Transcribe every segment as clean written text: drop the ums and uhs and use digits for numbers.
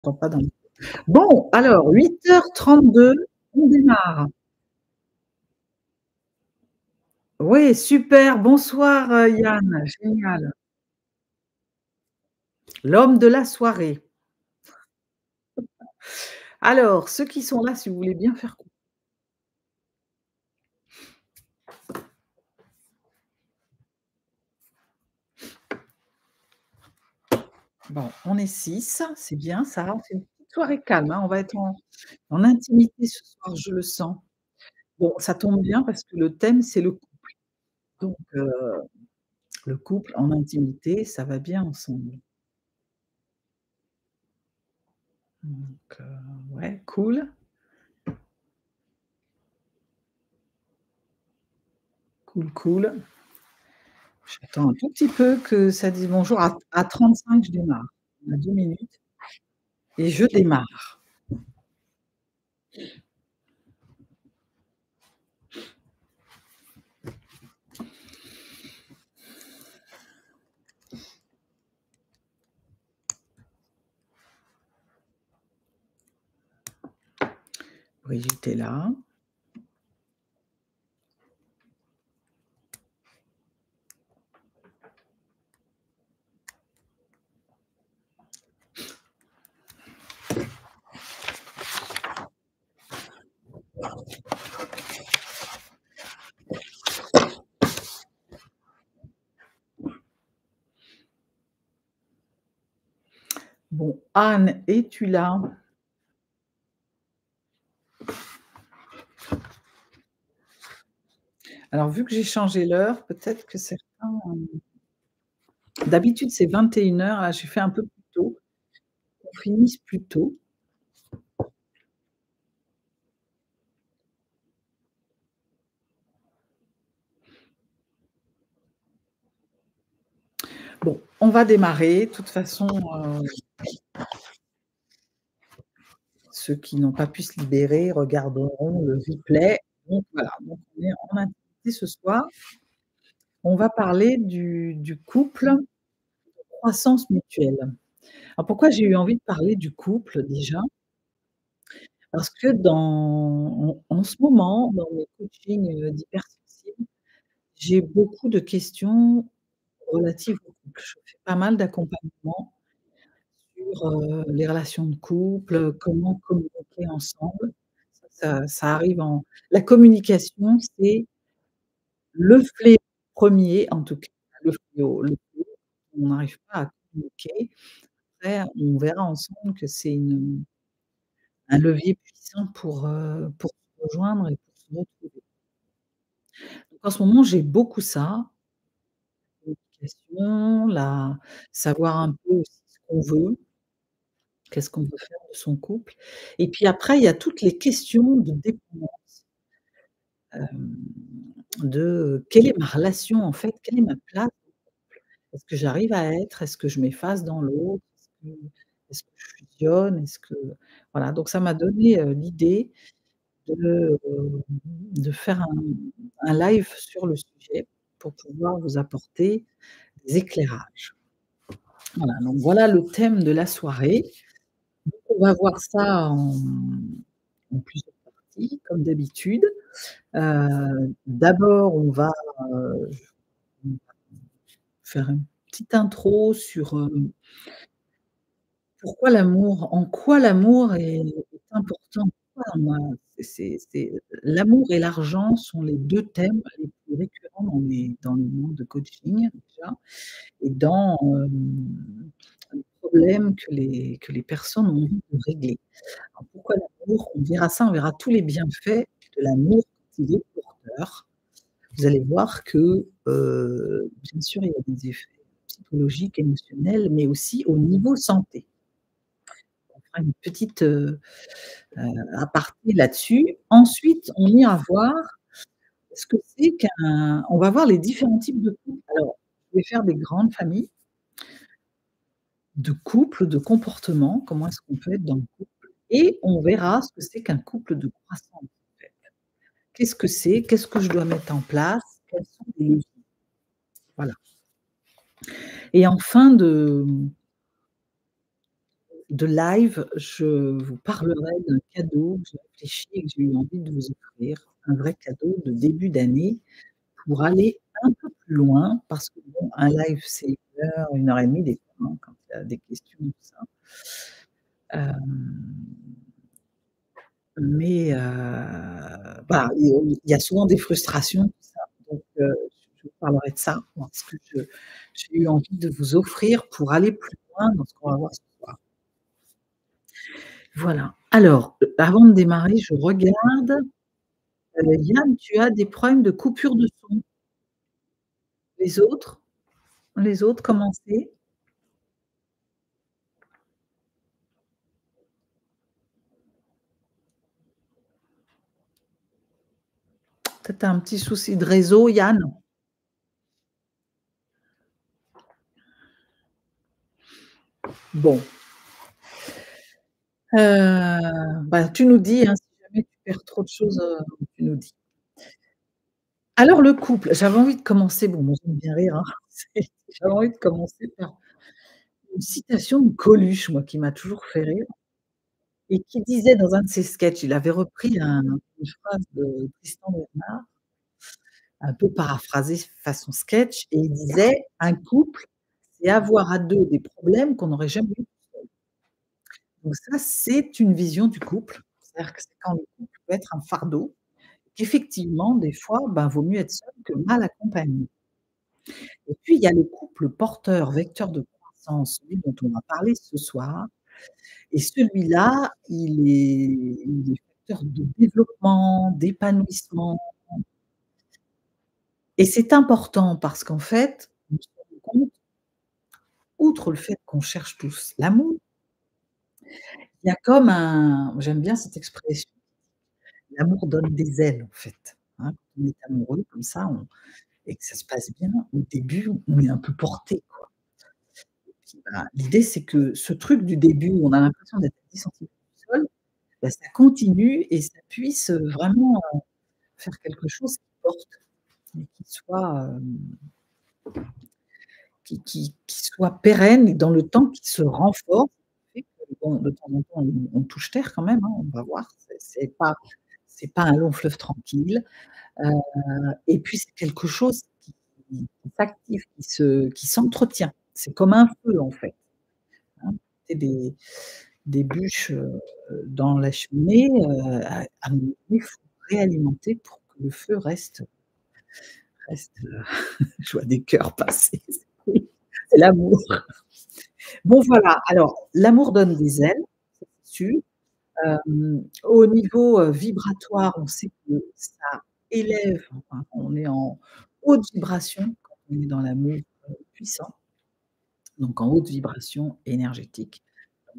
Pas dans le bon, alors 8h32, on démarre. Oui, super, bonsoir, Yann, génial. L'homme de la soirée. Alors, ceux qui sont là, si vous voulez bien faire bon, on est 6, c'est bien ça, c'est une petite soirée calme, hein, on va être en intimité ce soir, je le sens. Bon, ça tombe bien parce que le thème, c'est le couple. Donc, le couple en intimité, ça va bien ensemble. Donc, ouais, cool, cool, cool. J'attends un tout petit peu que ça dise bonjour. À 35, je démarre. On a 2 minutes et je démarre. Brigitte est là. Bon, Anne, es-tu là? Alors, vu que j'ai changé l'heure, peut-être que certains, d'habitude, c'est 21h, là, j'ai fait un peu plus tôt, qu'on finisse plus tôt. Bon, on va démarrer. De toute façon, ceux qui n'ont pas pu se libérer regarderont le replay. Donc voilà, donc on est en intimité ce soir. On va parler du couple, croissance mutuelle. Alors pourquoi j'ai eu envie de parler du couple déjà? Parce que en ce moment, dans mes coachings, d'hypersensibles, j'ai beaucoup de questions relatives au couple. Je fais pas mal d'accompagnement sur, les relations de couple, comment communiquer ensemble. Ça arrive en la communication, c'est le fléau premier, en tout cas, le fléau, on n'arrive pas à communiquer. Après, on verra ensemble que c'est un levier puissant pour se rejoindre et pour se retrouver. Donc en ce moment, j'ai beaucoup ça, communication, la savoir un peu aussi ce qu'on veut, qu'est-ce qu'on veut faire de son couple et puis après, il y a toutes les questions de dépendance, hem, de quelle est ma relation en fait? Quelle est ma place? Est-ce que j'arrive à être? Est-ce que je m'efface dans l'autre? Est-ce que je fusionne? Est-ce que voilà, donc ça m'a donné, l'idée de faire un live sur le sujet pour pouvoir vous apporter des éclairages. Voilà, donc voilà le thème de la soirée. Donc on va voir ça en plusieurs parties comme d'habitude. D'abord on va, heu, faire une petite intro sur, pourquoi l'amour en quoi l'amour est important. Pourquoi on a c'est l'amour et l'argent sont les 2 thèmes les plus récurrents dans le monde de coaching déjà et dans, les problèmes que les personnes ont envie de régler. Alors pourquoi l'amour? On verra ça, on verra tous les bienfaits de l'amour quand il est porteur. Vous allez voir que, bien sûr, il y a des effets psychologiques, émotionnels, mais aussi au niveau santé. On fera une petite, aparté là-dessus. Ensuite, on ira voir ce que c'est qu'un on va voir les différents types de couples. Alors, je vais faire des grandes familles de couples, de comportements, comment est-ce qu'on peut être dans le couple et on verra ce que c'est qu'un couple de croissance, en fait. Qu'est-ce que c'est? Qu'est-ce que je dois mettre en place? Quels sont les leviers? Voilà et en fin de live, je vous parlerai d'un cadeau que j'ai réfléchi et que j'ai eu envie de vous offrir. Un vrai cadeau de début d'année pour aller un peu plus loin parce que bon, un live, c'est 1 heure et demie des fois, hein, quand il y a des questions, tout ça. Hem, mais voilà, il y a souvent des frustrations, tout ça. Donc je vous parlerai de ça, moi, ce que j'ai eu envie de vous offrir pour aller plus loin dans ce qu'on va voir ce soir. Voilà. Alors, avant de démarrer, je regarde, Yann, tu as des problèmes de coupure de son. Les autres? Les autres, comment c'est? Toi, tu as un petit souci de réseau, Yann? Bon, bah, tu nous dis, hein, si jamais tu perds trop de choses, tu nous dis. Alors le couple, j'avais envie de commencer, bon, moi j'aime bien rire, hein, j'avais envie de commencer par une citation de Coluche, moi, qui m'a toujours fait rire et qui disait dans un de ses sketchs, il avait repris une phrase de Tristan Bernard, un peu paraphrasée façon sketch et il disait: «Un couple, c'est avoir à 2 des problèmes qu'on n'aurait jamais eu tout seul». Donc ça, c'est une vision du couple. C'est-à-dire que c'est quand le couple peut être un fardeau, qu'effectivement, des fois, ben, vaut mieux être seul que mal accompagné. Et puis, il y a le couple porteur, vecteur de croissance, celui dont on va parler ce soir et celui-là, il est facteur de développement, d'épanouissement et c'est important parce qu'en fait, on se rend compte, outre le fait qu'on cherche tous l'amour, il y a comme un j'aime bien cette expression, l'amour donne des ailes, en fait, hein. Quand on est amoureux comme ça, on et que ça se passe bien, au début, on est un peu porté, quoi. Puis, bah, l'idée, c'est que ce truc du début où on a l'impression d'être à 10 centimètres du sol, bah, ça continue et ça puisse, vraiment, faire quelque chose qui porte et qui soit, qui soit pérenne et dans le temps qui se renforce. Et que bon, de temps en temps, on touche terre quand même, hein, on va voir. C'est pas un long fleuve tranquille, heu et puis c'est quelque chose qui s'active, qui s'entretient. C'est comme un feu, en fait, hein. C'est des bûches, dans la cheminée, à un moment donné, il faut réalimenter pour que le feu reste, je vois des cœurs passer. C'est l'amour. Bon voilà, alors l'amour donne des ailes, ça c'est sûr. Au niveau, vibratoire, on sait que ça élève, enfin, on est en haute vibration quand on est dans l'amour, puissant, donc en haute vibration énergétique.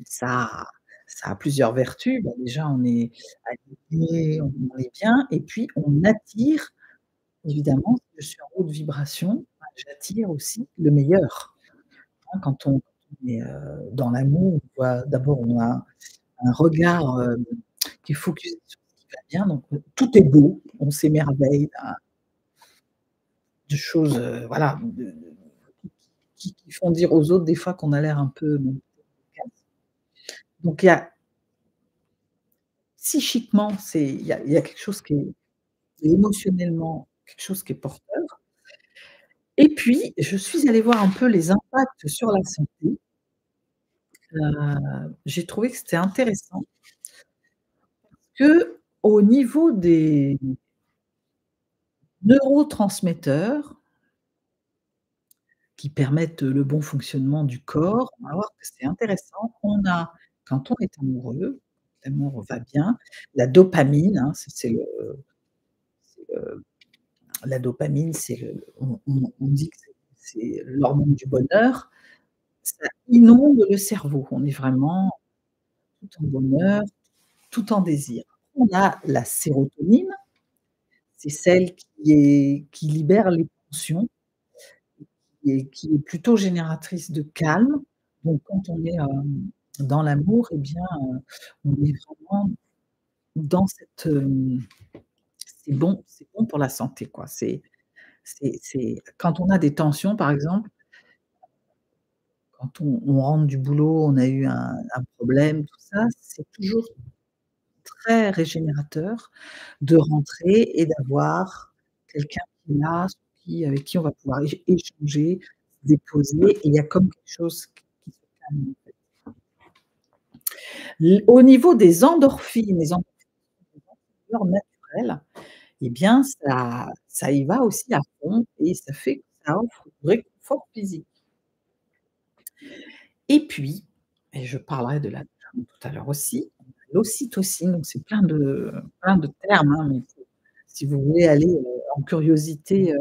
Ça ça a plusieurs vertus. Bah, déjà, on est aligné, on est bien et puis on attire évidemment, si je suis en haute vibration, bah, j'attire aussi le meilleur, hein. Quand on est, dans l'amour, on voit d'abord on a un regard, qui est focusé sur ce qui va bien, donc tout est beau, on s'émerveille de choses, voilà, qui font dire aux autres des fois qu'on a l'air un peu donc il y a psychiquement, il y a quelque chose qui est émotionnellement, quelque chose qui est porteur et puis je suis allée voir un peu les impacts sur la santé. J'ai trouvé que c'était intéressant qu'au niveau des neurotransmetteurs qui permettent le bon fonctionnement du corps, on va voir que c'est intéressant. On a, quand on est amoureux, l'amour va bien, la dopamine, hein, c'est la dopamine, c'est on dit que c'est l'hormone du bonheur. Ça inonde le cerveau. On est vraiment tout en bonheur, tout en désir. On a la sérotonine, c'est celle qui libère les tensions et qui est plutôt génératrice de calme. Donc quand on est, dans l'amour et bien, on est vraiment dans cette, c'est bon pour la santé, quoi. C'est quand on a des tensions, par exemple, quand on rentre du boulot, on a eu un problème, tout ça, c'est toujours très régénérateur de rentrer et d'avoir quelqu'un qui est là, avec qui on va pouvoir échanger, se déposer et il y a comme quelque chose qui se calme, en fait. Au niveau des endorphines, les endorphines sont des antidouleurs naturelles, et bien ça y va aussi à fond et ça fait que ça offre du réconfort physique. Et puis, et je parlerai de la tout à l'heure aussi, l'ocytocine, donc c'est plein de termes, hein, mais si vous voulez aller, en curiosité,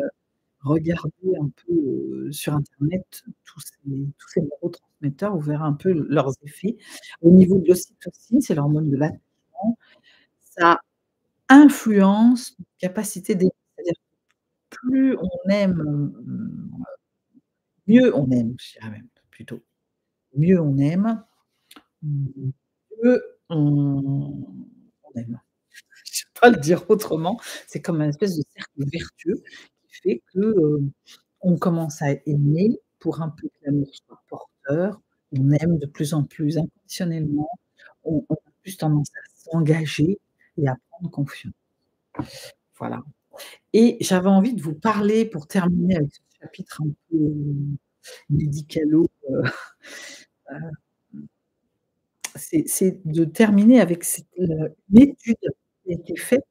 regarder un peu, sur internet tous ces neurotransmetteurs, vous verrez un peu leurs effets. Au niveau de l'ocytocine, c'est l'hormone de l'attachement, ça influence notre capacité d'aimer. C'est-à-dire plus on aime, mieux on aime, je dirais même plutôt. Mieux on aime, mieux on aime. Je sais pas le dire autrement. C'est comme un espèce de cercle vertueux qui fait que, on commence à aimer pour un peu que l'amour soit porteur. On aime de plus en plus inconditionnellement. On a plus tendance à s'engager et à prendre confiance. Voilà. Et j'avais envie de vous parler pour terminer avec ce chapitre un peu médicalo, c'est de terminer avec une étude qui a été faite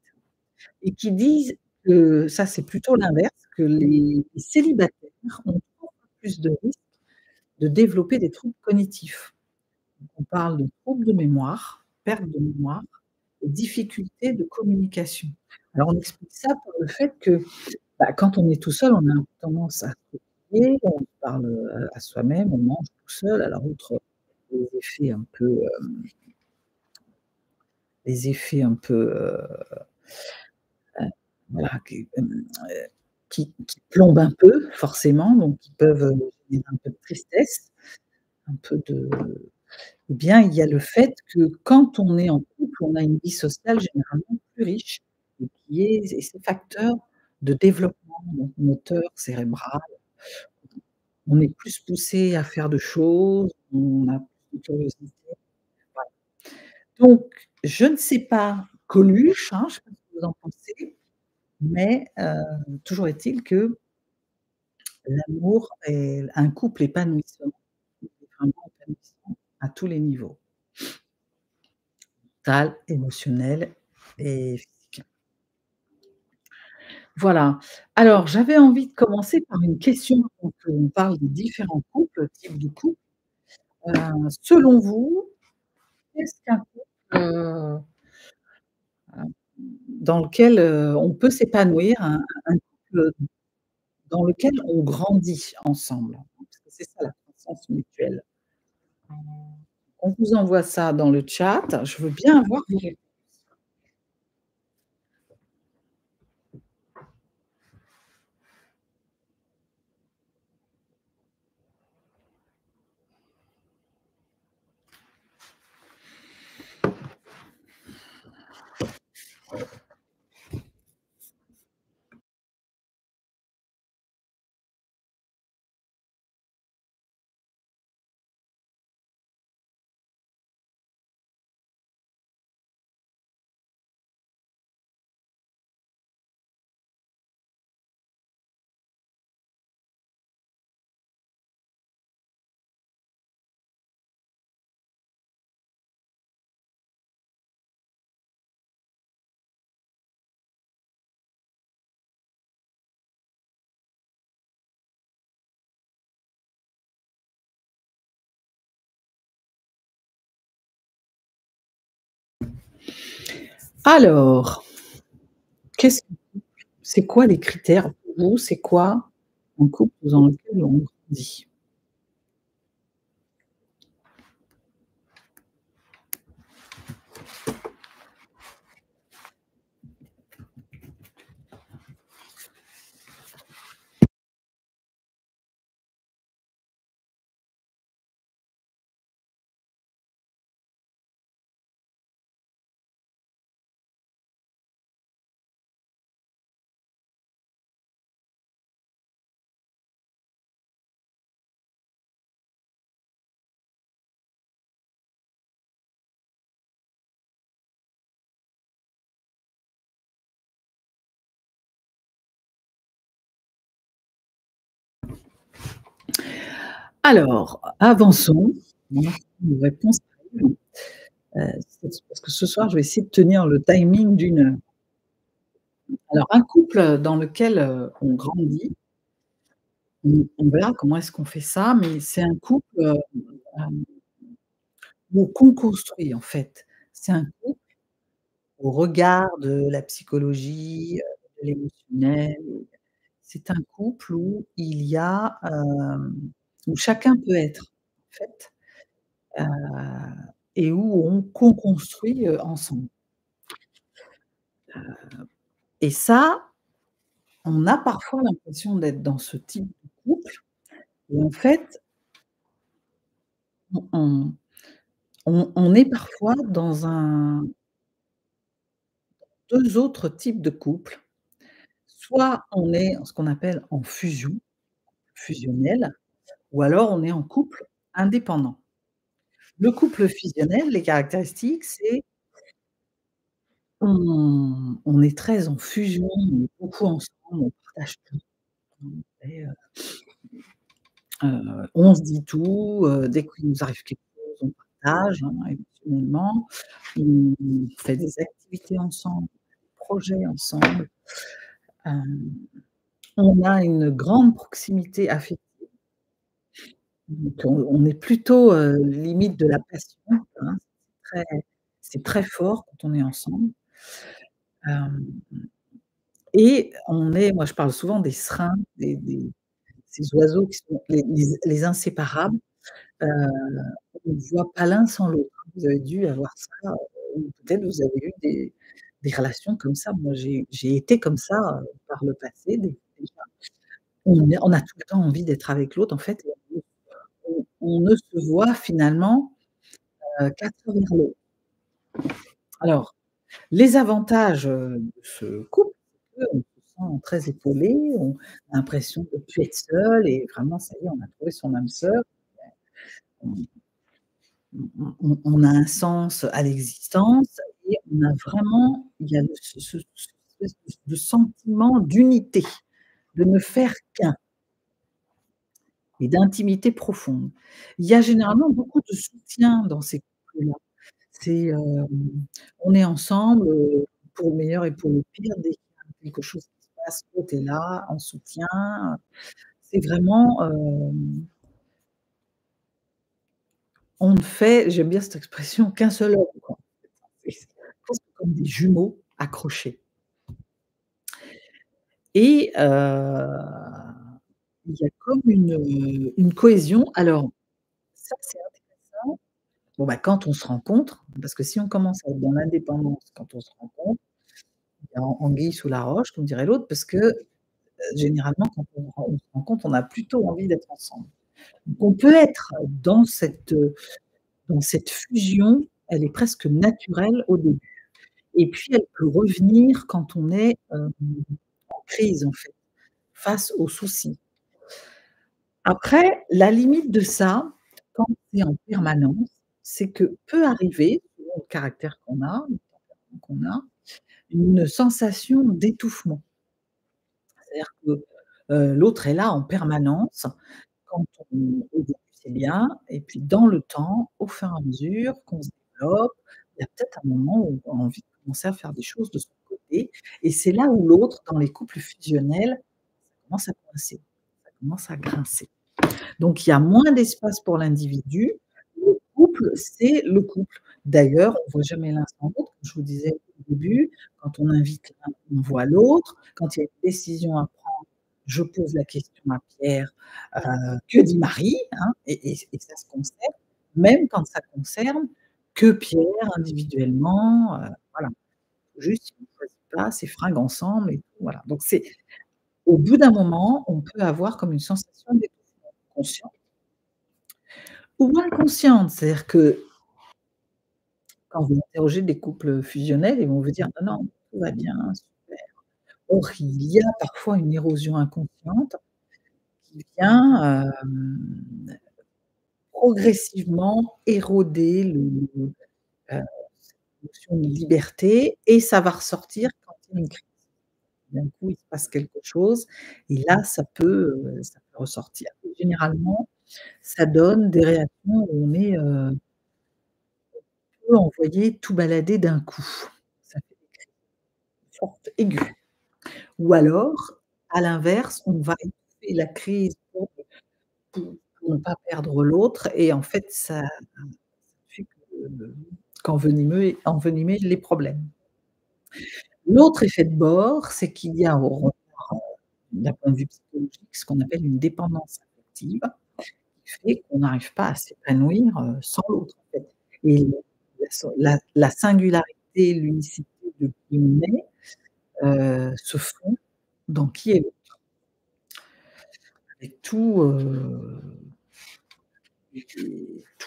et qui disent que ça, c'est plutôt l'inverse, que les célibataires ont 3 fois plus de risques de développer des troubles cognitifs. On parle de troubles de mémoire, perte de mémoire et difficultés de communication. Alors on explique ça par le fait que, bah, quand on est tout seul, on a tendance à se oublier, on parle, à soi-même, on mange tout seul. Alors outre les effets un peu, voilà, qui plombent un peu forcément, donc qui peuvent, générer un peu de tristesse, un peu de ou bien il y a le fait que quand on est en couple, on a une vie sociale généralement plus riche et c'est facteur de développement donc moteur, cérébral. On est plus poussé à faire de choses, on a plus de curiosité, voilà. Donc je ne sais pas, Coluche, hein, je sais pas ce que vous en pensez, mais toujours est-il que l'amour est un couple épanouissant, vraiment épanouissant à tous les niveaux, mental, émotionnel et physique. Voilà. Alors, j'avais envie de commencer par une question quand on parle des différents couples, types de couples. Heu, Selon vous, qu'est-ce qu'un couple, dans lequel, on peut s'épanouir, un couple dans lequel on grandit ensemble? Parce que c'est ça la croissance mutuelle. On vous envoie ça dans le chat. Je veux bien avoir vos réponses. Alors, qu'est-ce c'est quoi les critères pour vous? C'est quoi un couple dans lequel on grandit? Alors, avançons. On a une réponse arrive. C'est parce que ce soir, je vais essayer de tenir le timing d'une heure. Alors, un couple dans lequel, on grandit, on verra comment est-ce qu'on fait ça, mais c'est un couple, hem, où qu'on construit, en fait. C'est un couple au regard de la psychologie, de l'émotionnel. C'est un couple où il y a, où chacun peut être, en fait, heu et où on co-construit, ensemble. Et ça, on a parfois l'impression d'être dans ce type de couple et en fait, on on est parfois dans 2 autres types de couples. Soit on est ce qu'on appelle en fusion, fusionnel, ou alors on est en couple indépendant. Le couple fusionnel, les caractéristiques, c'est on est très en fusion, on est beaucoup ensemble, on partage tout, et on se dit tout, dès qu'il nous arrive quelque chose, on partage, hein, émotionnellement. On fait des activités ensemble, des projets ensemble. Hem, on a une grande proximité affective, donc on est plutôt, limite de la passion, hein. C'est très c'est très fort quand on est ensemble. Hem et on est moi je parle souvent des serins, des ces oiseaux qui sont les inséparables. Heu, on ne voit pas l'un sans l'autre. Vous avez dû avoir ça, ou peut-être vous avez eu des relations comme ça. Moi j'ai été comme ça, par le passé déjà. On a tout le temps envie d'être avec l'autre en fait et on ne se voit finalement, qu'à travers l'autre. Alors, les avantages, de ce couple, c'est qu'on se sent très épaulé, on a l'impression de plus être seul et vraiment ça y est, on a trouvé son âme sœur. On on a un sens à l'existence et on a vraiment il y a ce espèce de sentiment d'unité, de ne faire qu'un et d'intimité profonde. Il y a généralement beaucoup de soutien dans ces couples-là. C'est, on est ensemble, pour le meilleur et pour le pire. Dès qu'il y a quelque chose qui se passe, l'autre est là en soutien. C'est vraiment, on ne fait, j'aime bien cette expression, qu'un seul homme, quoi. C'est presque comme des jumeaux accrochés et il y a comme une cohésion. Alors ça, c'est intéressant. Bon, bah, quand on se rencontre, parce que si on commence à être dans l'indépendance quand on se rencontre, il y a anguille sous la roche, comme dirait l'autre, parce que, généralement quand on se rencontre, on a plutôt envie d'être ensemble. Donc on peut être dans cette fusion, elle est presque naturelle au début et puis elle peut revenir quand on est, en crise en fait, face aux soucis. Après, la limite de ça, quand c'est en permanence, c'est que peut arriver, selon le caractère qu'on a, le tempérament qu'on a, une sensation d'étouffement. C'est-à-dire que, l'autre est là en permanence. Quand au début, c'est bien et puis dans le temps, au fur et à mesure qu'on se développe, il y a peut-être un moment où on a envie de commencer à faire des choses de son côté et c'est là où l'autre, dans les couples fusionnels, ça commence à coincer, ça commence à grincer. Donc il y a moins d'espace pour l'individu. Le couple, c'est le couple. D'ailleurs, on ne voit jamais l'un sans l'autre, comme je vous disais au début, quand on invite l'un, on voit l'autre. Quand il y a une décision à prendre, je pose la question à Pierre, que dit Marie? Hein, et ça se conserve, même quand ça concerne que Pierre individuellement, voilà. Juste, il ne choisit pas ses fringues ensemble et tout, voilà. Donc c'est au bout d'un moment, on peut avoir comme une sensation d'étouffement conscient ou inconsciente. C'est-à-dire que quand vous interrogez des couples fusionnels, ils vont vous dire: «Non, non, tout va bien, super». Or, il y a parfois une érosion inconsciente qui vient, progressivement éroder heu, cette notion de liberté et ça va ressortir quand il y a une crise. D'un coup, il se passe quelque chose et là, ça peut ressortir. Et généralement, ça donne des réactions où on est, peut envoyer tout balader d'un coup. Ça fait des crises fortes, aiguës. Ou alors, à l'inverse, on va étouffer la crise pour ne pas perdre l'autre et en fait, ça fait que qu'envenimer les problèmes. L'autre effet de bord, c'est qu'il y a au regard, d'un point de vue psychologique, ce qu'on appelle une dépendance affective, qui fait qu'on n'arrive pas à s'épanouir, sans l'autre, en fait et la singularité, l'unicité de qui on est, se fond dans qui est l'autre. Avec tous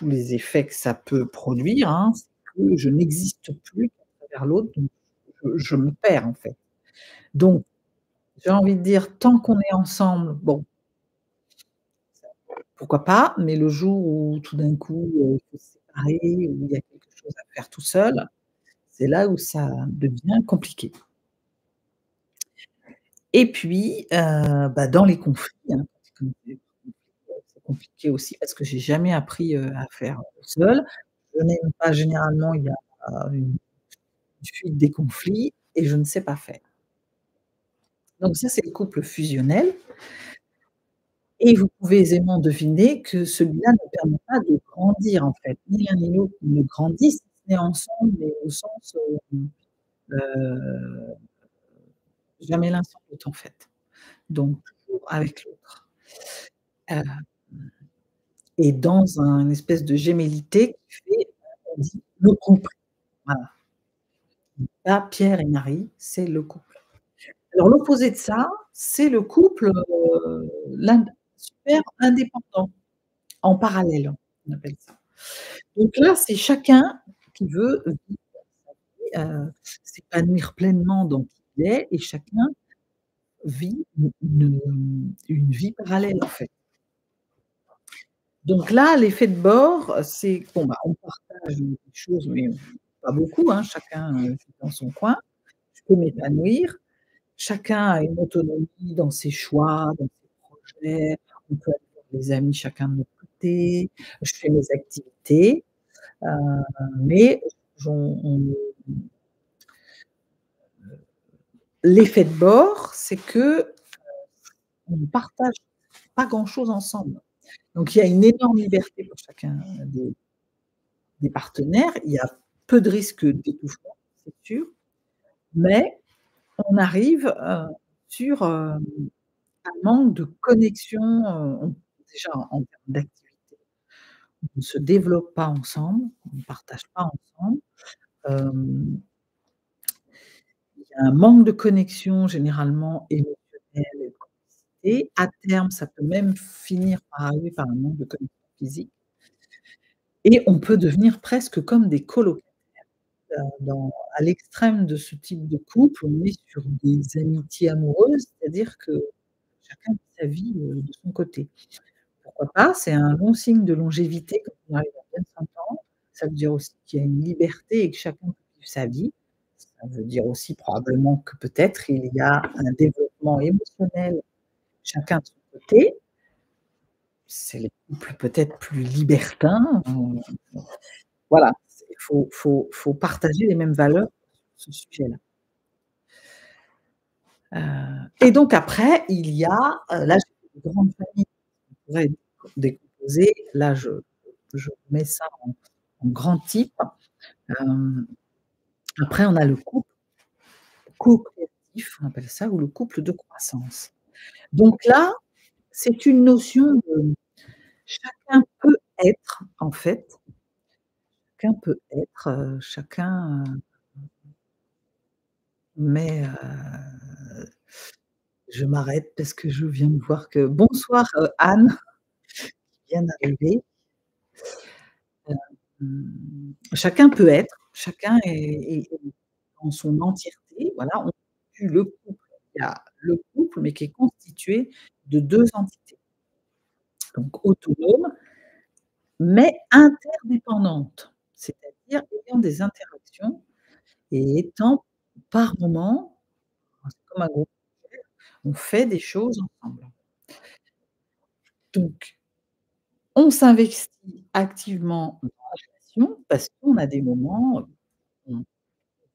les effets que ça peut produire, hein, c'est que je n'existe plus qu'à travers l'autre, donc je me perds, en fait. Donc j'ai envie de dire tant qu'on est ensemble, bon, pourquoi pas, mais le jour où tout d'un coup, il faut se séparer, où il y a quelque chose à faire tout seul, c'est là où ça devient compliqué. Et puis, bah, dans les conflits, hein, comme c'est compliqué aussi parce que j'ai jamais appris, à faire seule. Je n'aime pas généralement, il y a une fuite des conflits et je ne sais pas faire. Donc ça, c'est le couple fusionnel et vous pouvez aisément deviner que celui-là ne permet pas de grandir, en fait. Ni l'un ni l'autre ne grandissent, si ce n'est ensemble, mais au sens, heu, jamais l'un sans l'autre, en fait. Donc toujours avec l'autre. Heu et dans une espèce de gémellité qui fait, on dit le couple. Voilà. Pas Pierre et Marie, c'est le couple. Alors l'opposé de ça, c'est le couple, super indépendant, en parallèle, on appelle ça. Donc là, c'est chacun qui veut vivre sa vie, s'épanouir pleinement dans qui il est et chacun vit une vie parallèle, en fait. Donc là, l'effet de bord, c'est bon, bah, on partage des choses, mais pas beaucoup, hein, chacun, vit dans son coin. Je peux m'épanouir. Chacun a une autonomie dans ses choix, dans ses projets. On peut aller voir les amis chacun de notre côté. Je fais mes activités, heu, mais on l'effet de bord, c'est qu'on ne partage pas grand-chose ensemble. Donc il y a une énorme liberté pour chacun des partenaires. Il y a peu de risques d'étouffement, c'est sûr, mais on arrive, sur, un manque de connexion, on déjà en termes d'activité, on ne se développe pas ensemble, on ne partage pas ensemble. Hem, il y a un manque de connexion généralement émotionnelle et de complicité. À terme, ça peut même finir par arriver par un manque de connexion physique et on peut devenir presque comme des colocataires. À l'extrême de ce type de couple, on est sur des amitiés amoureuses, c'est-à-dire que chacun vit sa vie, de son côté. Pourquoi pas? C'est un bon signe de longévité quand on arrive à bien s'entendre. Ça veut dire aussi qu'il y a une liberté et que chacun peut vivre sa vie. Ça veut dire aussi probablement que peut-être il y a un développement émotionnel chacun de son côté. C'est les couples peut-être plus libertins, voilà, il faut partager les mêmes valeurs sur ce sujet-là. Et donc après, il y a, là, j'ai des grandes familles qui pourraient être décomposées. Là, je mets ça en grand type. Hem, après, on a le couple co-créatif, on appelle ça, ou le couple de croissance. Donc là, c'est une notion de chacun peut être, en fait, chacun peut être, chacun, mais je m'arrête parce que je viens de voir que bonsoir, Anne, qui vient d'arriver. Chacun peut être, chacun est dans son entièreté, voilà, on constitue le couple. Il y a le couple, mais qui est constitué de 2 entités, donc autonomes, mais interdépendantes, c'est-à-dire ayant des interactions et étant par moments, c'est comme un groupe, on fait des choses ensemble. Donc On s'investit activement dans la relation parce qu'on a des moments, on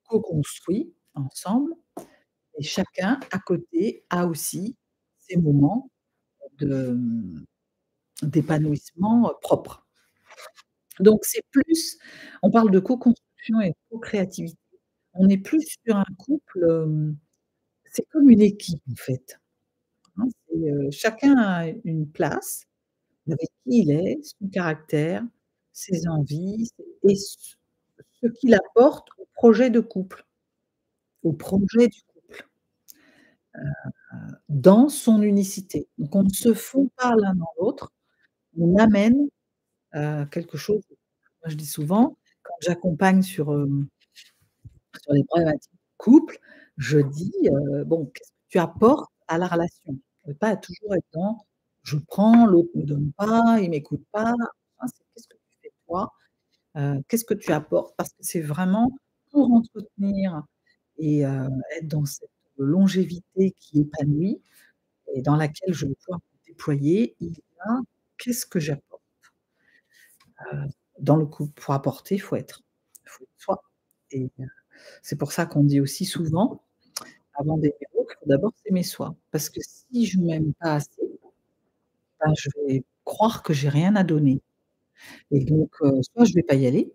co-construit ensemble et chacun à côté a aussi ses moments de, d'épanouissement, propre. Donc c'est plus on parle de co-construction et de co-créativité. On est plus sur un couple, c'est comme une équipe en fait, hein. C'est, chacun a une place avec qui il est, son caractère, ses envies et ce qu'il apporte au projet de couple, au projet du couple, dans son unicité. Donc on ne se fond pas l'un dans l'autre, on amène, quelque chose. Moi je dis souvent, quand j'accompagne sur les problématiques de couple, je dis, «Bon, qu'est-ce que tu apportes à la relation?» Pas toujours être dans: «Je prends, l'autre me donne pas, il m'écoute pas». Hein, c'est: «Qu'est-ce que tu fais toi? Qu'est-ce que tu apportes?» parce que c'est vraiment pour entretenir et être dans cette longévité qui épanouit et dans laquelle je vais pouvoir me déployer, il y a qu'est-ce que j'apporte? Dans le couple. Pour apporter, il faut être soi et c'est pour ça qu'on dit aussi souvent avant d'aimer l'autre, il faut d'abord s'aimer soi. Parce que si je m'aime pas assez, ben, je vais croire que j'ai rien à donner et donc soit je vais pas y aller,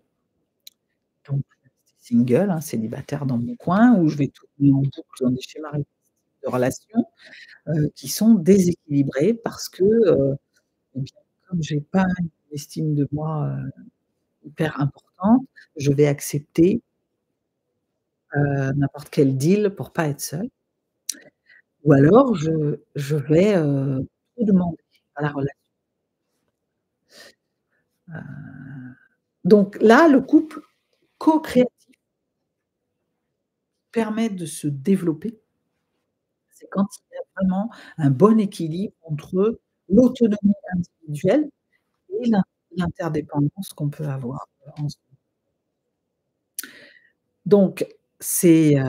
donc je vais rester single, hein, célibataire dans mon coin, ou je vais tourner en boucle dans des schémas répétitifs de relations, qui sont déséquilibrés parce que, eh bien, comme j'ai pas une estime de moi, hyper importante, je vais accepter, n'importe quel deal pour pas être seule. Ou alors je vais, trop demander à la relation. Donc là, le couple co-créatif permet de se développer, c'est quand il y a vraiment un bon équilibre entre l'autonomie individuelle et l'interdépendance qu'on peut avoir, ensemble. Donc c'est,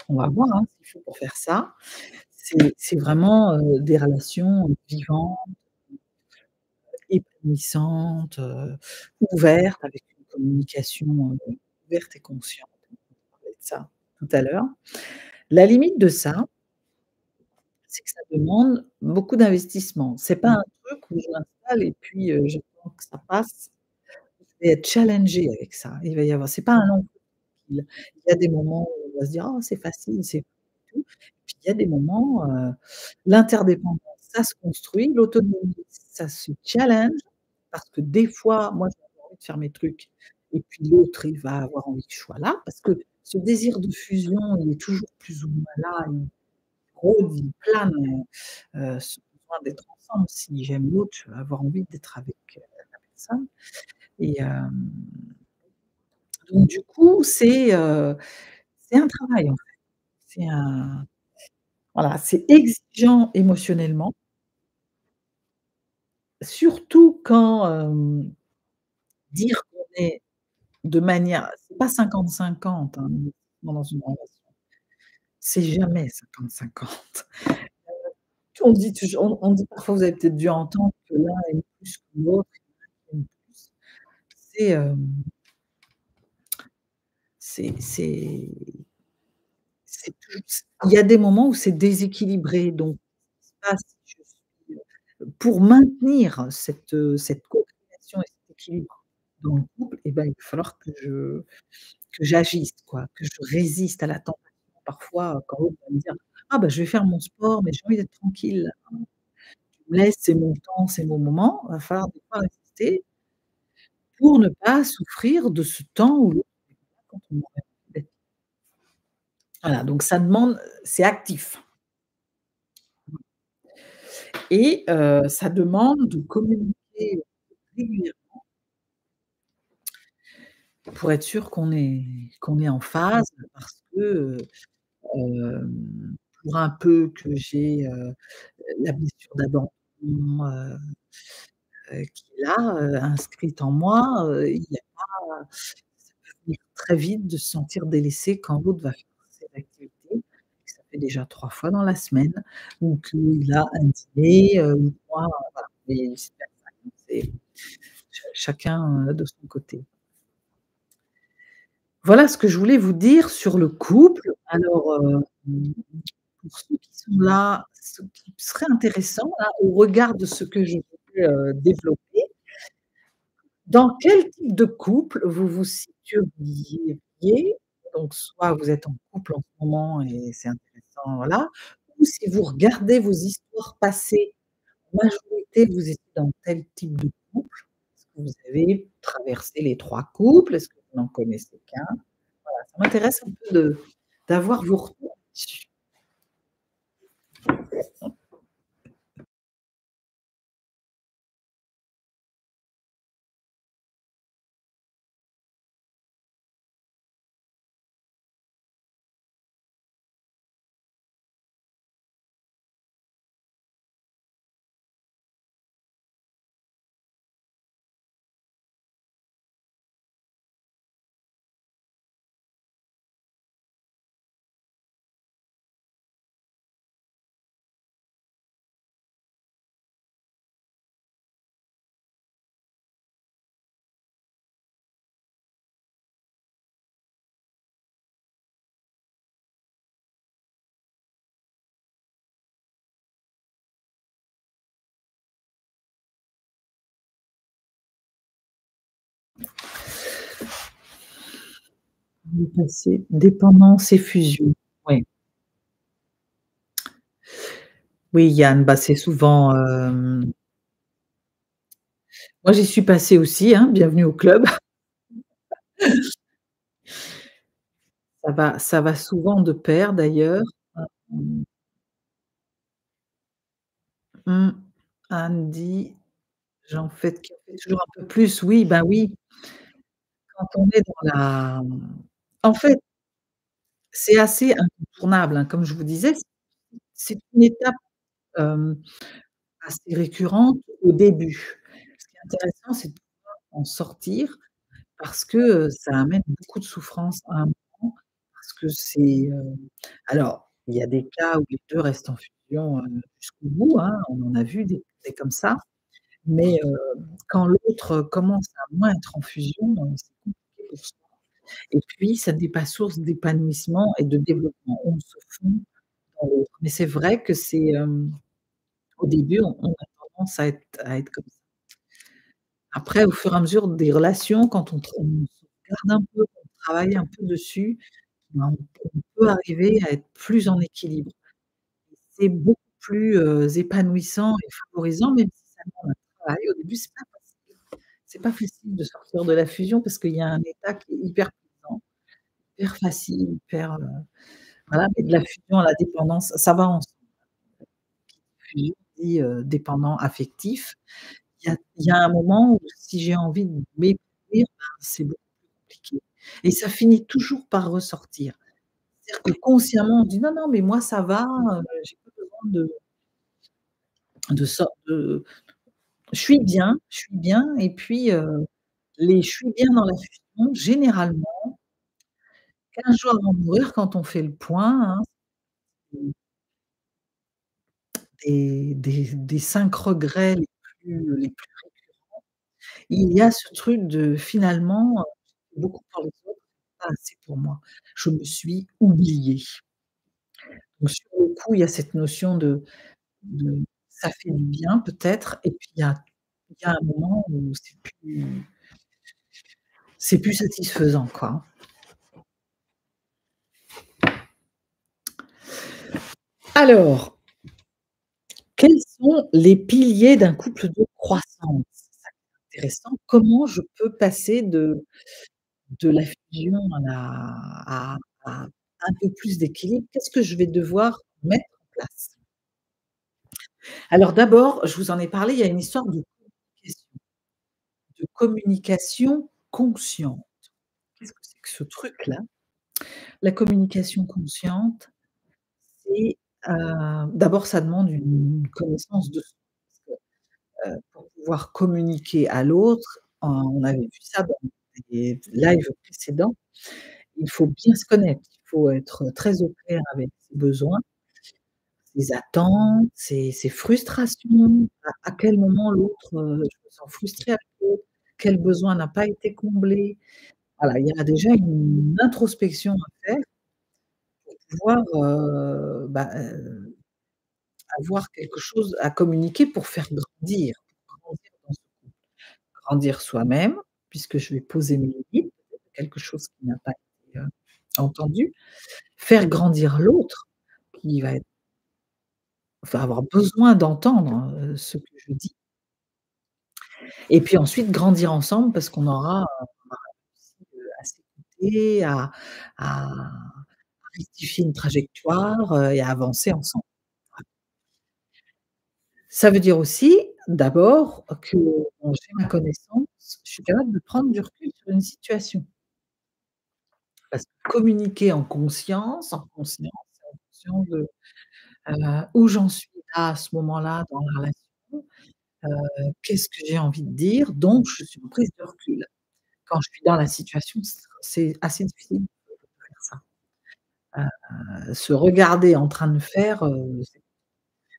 on va voir, hein, ce qu'il faut pour faire ça. C'est vraiment, des relations vivantes, épanouissantes, ouvertes, avec une communication, ouverte et consciente. On parlait de ça tout à l'heure. La limite de ça, c'est que ça demande beaucoup d'investissement. C'est pas un truc où je m'installe et puis, j'attends que ça passe. Je vais être challengée avec ça. Il va y avoir c'est pas un long fil. Il y a des moments où on va se dire: «Oh, c'est facile, c'est tout». Puis il y a des moments, l'interdépendance, ça se construit, l'autonomie, ça se challenge parce que des fois, moi, je vais avoir envie de faire mes trucs et puis l'autre, il va avoir envie que je sois là parce que ce désir de fusion, il est toujours plus ou moins là, il rôde, il plane, ce besoin d'être ensemble. Si j'aime l'autre, je vais avoir envie d'être avec, la personne et donc du coup, c'est un travail, en fait. C'est un voilà, c'est exigeant émotionnellement, surtout quand, dire qu'on est de manière c'est pas 50-50, hein, dans une relation. C'est jamais 50-50. On dit on dit parfois, vous avez peut-être dû entendre que l'un aime plus que l'autre, il y en a qui aiment plus. C'est, c'est toujours il y a des moments où c'est déséquilibré, donc ce qui se passe, je suis, pour maintenir cette co-création et cet équilibre dans le couple et ben, il va falloir que j'agisse quoi, que je résiste à la tentation parfois, quand l'autre va me dire: «Ah bah, je vais faire mon sport, mais j'ai envie d'être tranquille, tu me laisses, c'est mon temps, c'est mon moment». Va falloir des fois résister pour ne pas souffrir de ce temps où l'autre n'est pas quand on aurait envie d'être. Voilà, donc ça demande c'est actif et ça demande de communiquer régulièrement pour être sûr qu'on est en phase parce que, pour un peu que j'ai, la blessure d'abandon, qui est là, inscrite en moi, il y a pas ça peut venir très vite de se sentir délaissé quand l'autre va faire ses activités. Et ça fait déjà 3 fois dans la semaine ou qu'il a un dîner, ou moi, voilà, et vice versa. chacun, de son côté. Voilà ce que je voulais vous dire sur le couple. Alors, pour ceux qui sont là, ce qui serait intéressant là, au regard de ce que je voulais, développer, dans quel type de couple vous vous situeriez? Donc soit vous êtes en couple en ce moment et c'est intéressant, voilà, ou si vous regardez vos histoires passées, en majorité vous étiez dans tel type de couple. Est-ce que vous avez traversé les 3 couples? Est-ce que vous n'en connaissez qu'un? Ça m'intéresse un peu de d'avoir vos retours dessus. Le passé, dépendance et fusion. Oui. Oui, Yann, bah, c'est souvent, moi j'y suis passée aussi, hein, bienvenue au club. Ça va souvent de pair d'ailleurs. Mmh, mmh. Anne dit: «J'en fais toujours un peu plus». Oui, bah, oui, quand on est dans la en fait, c'est assez incontournable, hein, comme je vous disais, c'est une étape, hem, assez récurrente au début. Ce qui est intéressant, c'est de pouvoir en sortir parce que, ça amène beaucoup de souffrance à un moment, parce que c'est, alors, il y a des cas où les 2 restent en fusion, jusqu'au bout, hein, on en a vu des comme ça, mais, quand l'autre commence à moins être en fusion, c'est compliqué pour soi et puis ça n'est pas source d'épanouissement et de développement. On se fond dans l'autre. Mais c'est vrai que c'est, au début, on a tendance à être comme ça. Après, au fur et à mesure des relations, quand on se regarde un peu, qu'on travaille un peu dessus, ben, on peut arriver à être plus en équilibre. C'est beaucoup plus, épanouissant et favorisant, même si ça demande un travail. Au début, c'est pas facile. C'est pas facile de sortir de la fusion parce qu'il y a un état qui est hyper plaisant, hyper facile, hyper, voilà, mais de la fusion à la dépendance, ça va ensemble. Fusion dit, dépendant affectif. Il y a un moment où si j'ai envie de m'épanouir, ben, c'est beaucoup plus compliqué et ça finit toujours par ressortir. C'est-à-dire que consciemment, on dit: «Non, non, mais moi ça va, j'ai pas besoin de je suis bien» et puis, les «je suis bien» dans la fusion, généralement, 15 jours avant de mourir, quand on fait le point, hein, des 5 regrets les plus récurrents, il y a ce truc de finalement, j'ai fait beaucoup pour les autres, pas assez pour moi. Je me suis oubliée. Donc sur le coup, il y a cette notion de ça fait du bien peut-être et puis il y a un moment où c'est plus satisfaisant, quoi. Alors, quels sont les piliers d'un couple de croissance? C'est ça qui est intéressant. Comment je peux passer de la fusion à un peu plus d'équilibre? Qu'est-ce que je vais devoir mettre en place? Alors d'abord, je vous en ai parlé, il y a une histoire de communication consciente. Qu'est-ce que c'est que ce truc-là? La communication consciente, c'est, d'abord ça demande une connaissance de soi parce que, pour pouvoir communiquer à l'autre, on avait vu ça dans des lives précédents, il faut bien se connaître, il faut être très au clair avec ses besoins, ses attentes, ses frustrations, à quel moment l'autre, je me sens frustrée avec l'autre, quel besoin n'a pas été comblé. Voilà, il y a déjà une introspection à faire pour pouvoir, avoir quelque chose à communiquer pour faire grandir dans ce couple. Grandir soi-même, puisque je vais poser mes limites, quelque chose qui n'a pas été, entendu. Faire grandir l'autre, qui va avoir besoin d'entendre, ce que je dis et puis ensuite grandir ensemble parce qu'on aura réussi, à s'écouter, à rectifier une trajectoire, et à avancer ensemble. Ça veut dire aussi, d'abord, que quand j'ai ma connaissance, je suis capable de prendre du recul sur une situation. Parce que communiquer en conscience de, où j'en suis là, à ce moment-là, dans la relation, qu'est-ce que j'ai envie de dire? Donc je suis en prise de recul. Quand je suis dans la situation, c'est assez difficile de faire ça. Se regarder en train de faire, c'est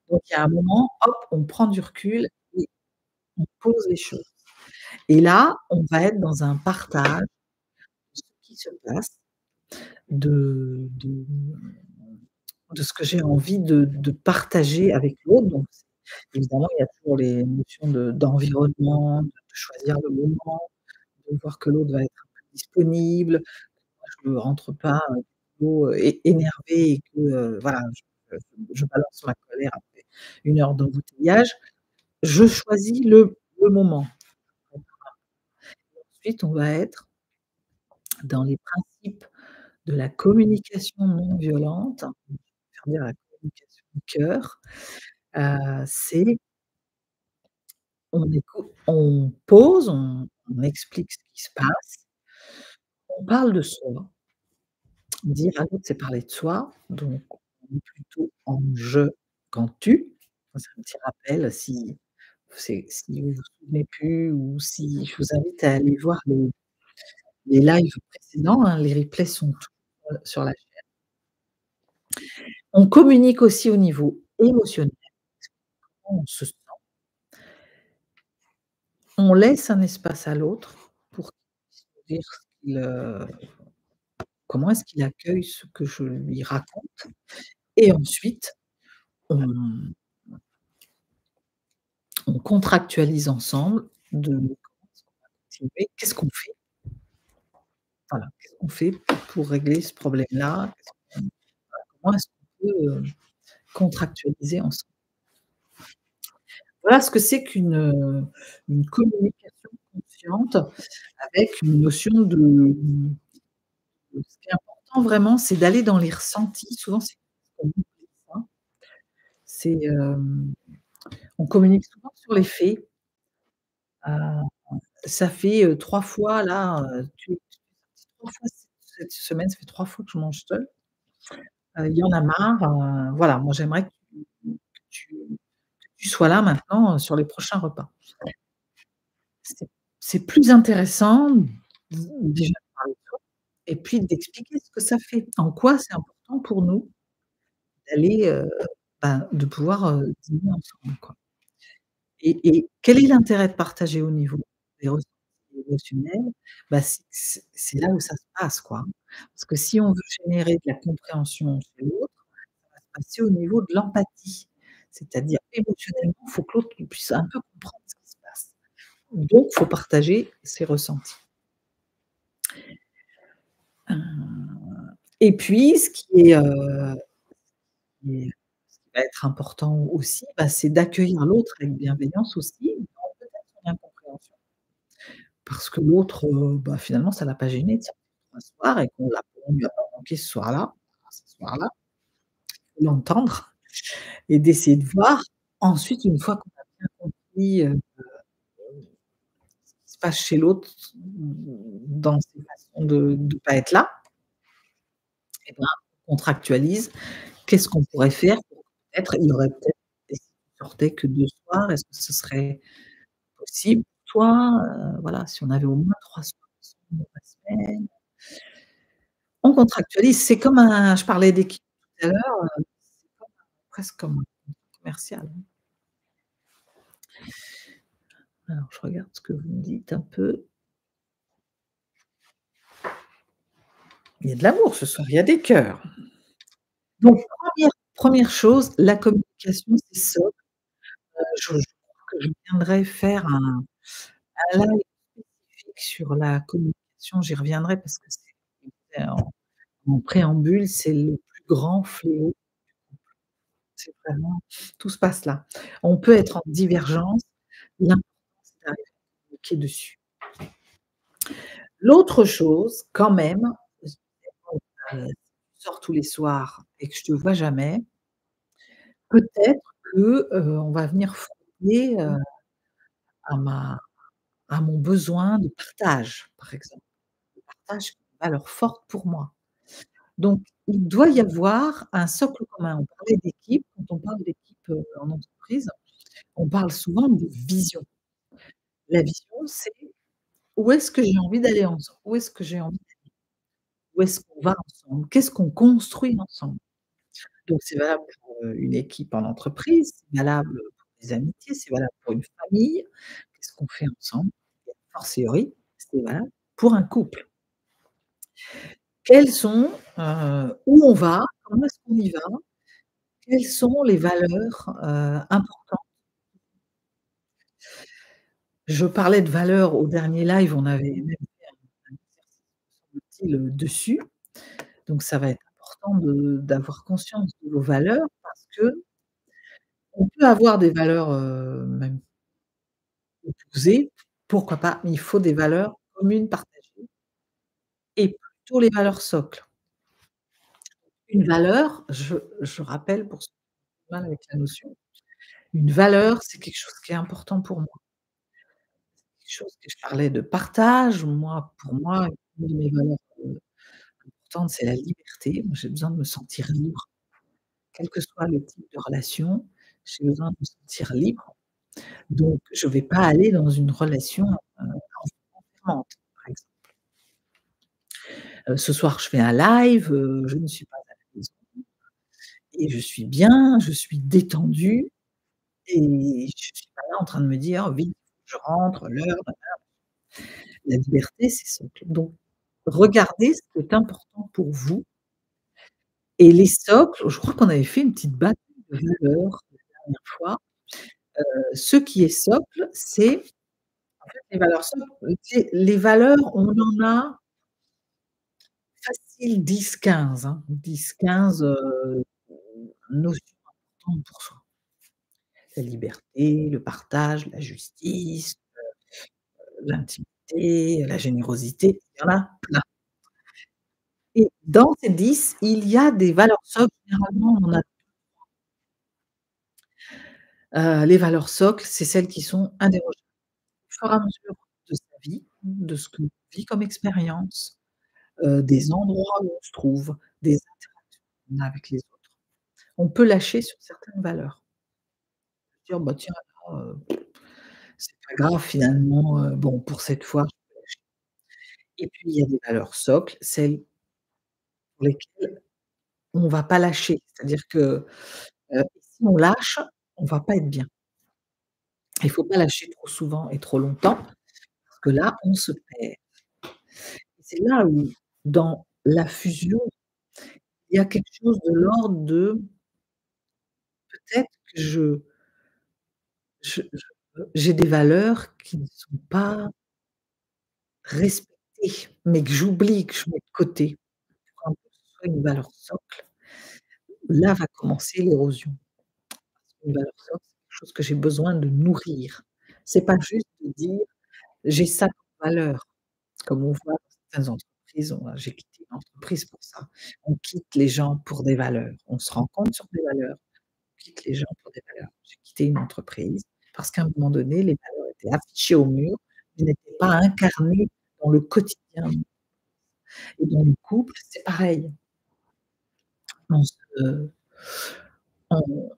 donc il y a un moment, hop, on prend du recul et on pose les choses et là, on va être dans un partage de ce qui se passe, de de ce que j'ai envie de partager avec l'autre, donc évidemment, il y a toujours les notions d'environnement, de choisir le moment, de voir que l'autre va être un peu disponible. Moi, je ne rentre pas, plutôt, énervée et que, voilà, je balance ma colère après 1 heure d'embouteillage. Je choisis le moment. Ensuite, on va être dans les principes de la communication non violente, faire dire la communication du cœur, c'est on pose, on explique ce qui se passe, on parle de soi. Dire à l'autre, c'est parler de soi, donc on est plutôt en «je» qu'en «tu». Ça, c'est un petit rappel si vous vous souvenez plus ou si je vous invite à aller voir les lives précédents, hein, les replays sont tous, sur la chaîne. On communique aussi au niveau émotionnel, comment on se sent. On laisse un espace à l'autre pour qu'il puisse nous dire ce qu'il, comment est-ce qu'il accueille ce que je lui raconte et ensuite on on contractualise ensemble de comment est-ce qu'on va continuer, qu'est-ce qu'on fait? Voilà, qu'est-ce qu'on fait pour régler ce problème-là? Comment est-ce qu'on peut, contractualiser ensemble? Voilà ce que c'est une communication consciente avec une notion ce qui est important vraiment, c'est d'aller dans les ressentis. Souvent, c'est on oublie ça. C'est, on communique souvent sur les faits. Ça fait, 3 fois là, tu es sorti 3 fois cette semaine, ça fait 3 fois que je mange seule. Il y en a marre, voilà, moi j'aimerais que tu sois là maintenant, sur les prochains repas. C'est c'est plus intéressant déjà de parler de soi et puis d'expliquer ce que ça fait. En quoi c'est important pour nous d'aller, de pouvoir, dîner ensemble, quoi et quel est l'intérêt de partager au niveau des ressentis émotionnels? C'est là où ça se passe, quoi, hein. Parce que si on veut générer de la compréhension chez l'autre, ça va se passer au niveau de l'empathie. C'est-à-dire émotionnellement, il faut que l'autre il puisse un peu comprendre ce qui se passe. Donc faut partager ses ressentis. Heu et puis ce qui va être important aussi, c'est d'accueillir l'autre avec bienveillance aussi, dans peut-être son incompréhension. Parce que l'autre, finalement, ça l'a pas gêné de sortir un soir et on lui a pas manqué ce soir-là, l'entendre et d'essayer de voir. Ensuite, une fois qu'on a bien compris, ce qui se passe chez l'autre, dans ses façons de pas être là, et ben, on contractualise. Qu'est-ce qu'on pourrait faire pour peut-être il y aurait peut-être et si tu sortais que 2 soirs, est-ce que ce serait possible pour toi? Voilà, si on avait au moins 3 soirs ensemble dans la semaine. On contractualise, c'est comme un je parlais d'équipe tout à l'heure, c'est comme un presque comme un commercial. Alors je regarde ce que vous me dites un peu. Il y a de l'amour ce soir, il y a des cœurs. Donc première chose, la communication, c'est socle. Je crois que je viendrai faire un live spécifique sur la communication, j'y reviendrai parce que c'est en préambule, c'est le plus grand fléau. C'est vraiment tout se passe là. On peut être en divergence, l'important c'est d'arriver à communiquer dessus. L'autre chose quand même, si tu sors tous les soirs et que je te vois jamais, peut-être que, on va venir frôler, à ma à mon besoin de partage, par exemple. Le partage, c'est une valeur forte pour moi. Donc il doit y avoir un socle commun. On parlait d'équipe, quand on parle d'équipe, en entreprise, on parle souvent de vision. La vision, c'est où est-ce que j'ai envie d'aller ensemble? Où est-ce que j'ai envie où est-ce qu'on va ensemble? Qu'est-ce qu'on construit ensemble? Donc c'est valable pour, une équipe en entreprise, c'est valable pour des amitiés, c'est valable pour une famille. Qu'est-ce qu'on fait ensemble? Et a fortiori, c'est valable pour un couple. Quelles sont, où on va? Comment est-ce qu'on y va? Quelles sont les valeurs, importantes? Je parlais de valeurs au dernier live, on avait même fait un exercice, me semble-t-il, dessus. Donc ça va être important d'avoir conscience de vos valeurs parce qu'on peut avoir des valeurs, même opposées, pourquoi pas, mais il faut des valeurs communes partagées et plutôt les valeurs socles. Une valeur, je rappelle pour ceux qui ont du mal avec la notion, une valeur, c'est quelque chose qui est important pour moi. Quelque chose que je parlais de partage, moi, pour moi, une de mes valeurs, importantes, c'est la liberté. Moi, j'ai besoin de me sentir libre, quel que soit le type de relation, j'ai besoin de me sentir libre. Donc je vais pas aller dans une relation, enfermante, par exemple. Ce soir, je fais un live, je ne suis pas à la maison et je suis bien, je suis détendue et je suis pas là en train de me dire: «Vite, je rentre, l'heure». La liberté, c'est socle. Donc regardez ce qui est important pour vous et les socles, je crois qu'on avait fait une petite bataille de valeurs la dernière fois. Ce qui est socle, c'est en fait les valeurs socles, les valeurs, on en a facile 10-15, hein. 10-15, notions importantes pour soi. La liberté, le partage, la justice, l'intimité, la générosité, il y en a plein. Et dans ces 10, il y a des valeurs socles, généralement on en a les valeurs socles, c'est celles qui sont indérogeables. Au fur et à mesure de sa vie, de ce qu'on vit comme expérience, des endroits où on se trouve, des interactions qu'on a avec les autres, on peut lâcher sur certaines valeurs. Dire: «Bah tiens, là, c'est pas grave finalement, bon pour cette fois, je peux lâcher». Et puis il y a des valeurs socles, celles pour lesquelles on va pas lâcher. C'est-à-dire que, si on lâche, on va pas être bien. Il faut pas lâcher trop souvent et trop longtemps, parce que là, on se perd. Et c'est là où, dans la fusion, il y a quelque chose de l'ordre de peut-être que j'ai des valeurs qui ne sont pas respectées, mais que j'oublie, que je mets de côté. Pour un peu que ce soit une valeur socle, là va commencer l'érosion. Une valeur socle, c'est quelque chose que j'ai besoin de nourrir. C'est pas juste de dire: «J'ai ça comme valeur». Comme on voit dans certaines entreprises, j'ai quitté une entreprise pour ça. On quitte les gens pour des valeurs. On se rencontre sur des valeurs, on quitte les gens pour des valeurs. J'ai quitté une entreprise parce qu'à un moment donné, les valeurs étaient affichées au mur, mais n'étaient pas incarnées dans le quotidien. Et dans le couple, c'est pareil. On se on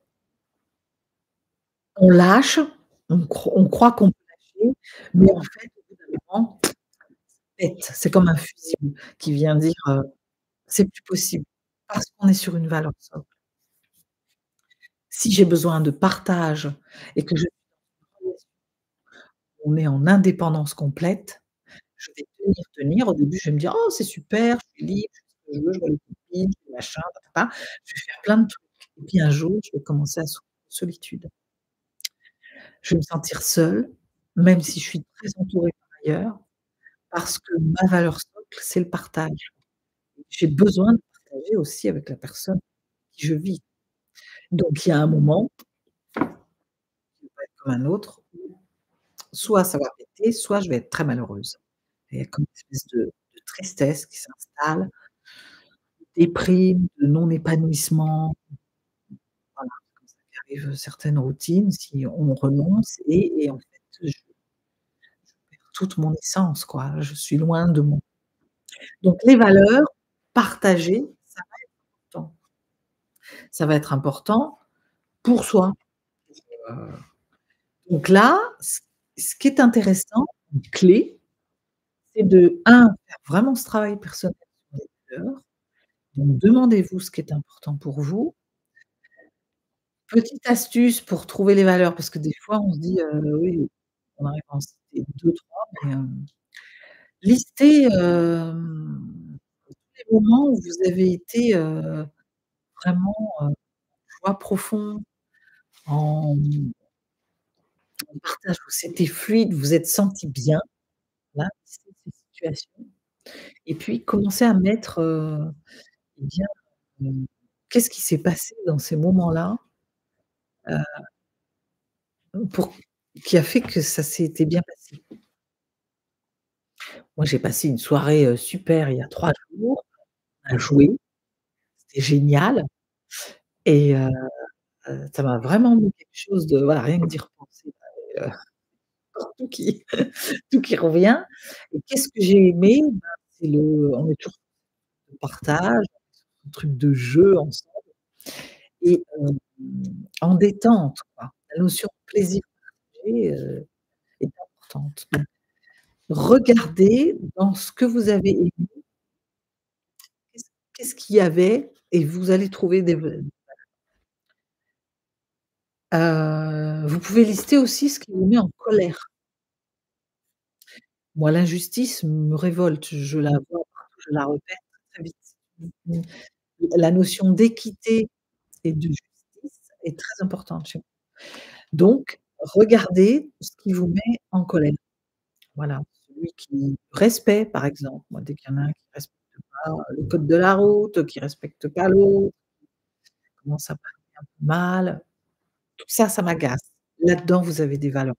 on lâche, on croit qu'on peut lâcher, mais en fait, au bout d'un moment, pète. C'est comme un fusible qui vient dire: «C'est plus possible», parce qu'on est sur une valeur socle. Si j'ai besoin de partage et que je on est en indépendance complète, je vais tenir. Au début, je vais me dire: «Oh, c'est super, je suis libre, je fais ce que je veux, je vois les copines, je fais machin, ta. Je vais faire plein de trucs et puis un jour, je vais commencer à souffrir de solitude. Je vais me sentir seule, même si je suis très entourée par ailleurs, parce que ma valeur socle, c'est le partage. J'ai besoin de partager aussi avec la personne avec qui je vis. Donc il y a un moment, qui va pas être comme un autre, où soit ça va péter, soit je vais être très malheureuse. Il y a comme une espèce de tristesse qui s'installe, déprime, de non-épanouissement, voilà, c'est comme ça qu'arrivent certaines routines si on renonce et en fait, je perds toute mon essence, quoi. Je suis loin de mon donc les valeurs partagées, ça va être important. Ça va être important pour soi. Heu, donc là, ce qui est intéressant, une clé, c'est de un faire vraiment ce travail personnel sur les valeurs. Donc demandez-vous ce qui est important pour vous. Petite astuce pour trouver les valeurs, parce que des fois on se dit, oui, on arrive à en citer 2-3, mais, listez, tous les moments où vous avez été, vraiment, en joie profonde, en partage, où c'était fluide, vous vous êtes sentis bien, là, listez ces situations et puis commencez à mettre, eh bien, qu'est-ce qui s'est passé dans ces moments-là, pour qui a fait que ça s'était bien passé? Moi, j'ai passé une soirée, super il y a 3 jours, on a joué, c'était génial et ça m'a vraiment mis quelque chose de voilà, rien que d'y repenser là et tout qui tout qui revient et qu'est-ce que j'ai aimé? Ben, c'est le on est toujours dans le partage, un truc de jeu ensemble et en détente, quoi. La notion de plaisir partagé, est importante. Donc regardez dans ce que vous avez aimé, qu'est-ce qu'il y avait et vous allez trouver des vous pouvez lister aussi ce qui vous met en colère. Moi, l'injustice me révolte, je la vois partout, je la repère très vite. Mmh. La notion d'équité et de justice est très importante chez moi. Donc regardez ce qui vous met en colère. Voilà, celui qui respect, par exemple. Moi, dès qu'il y en a un qui respecte pas le code de la route, qui respecte pas l'autre, commence à parler un peu mal, tout ça, ça m'agace. Là-dedans, vous avez des valeurs.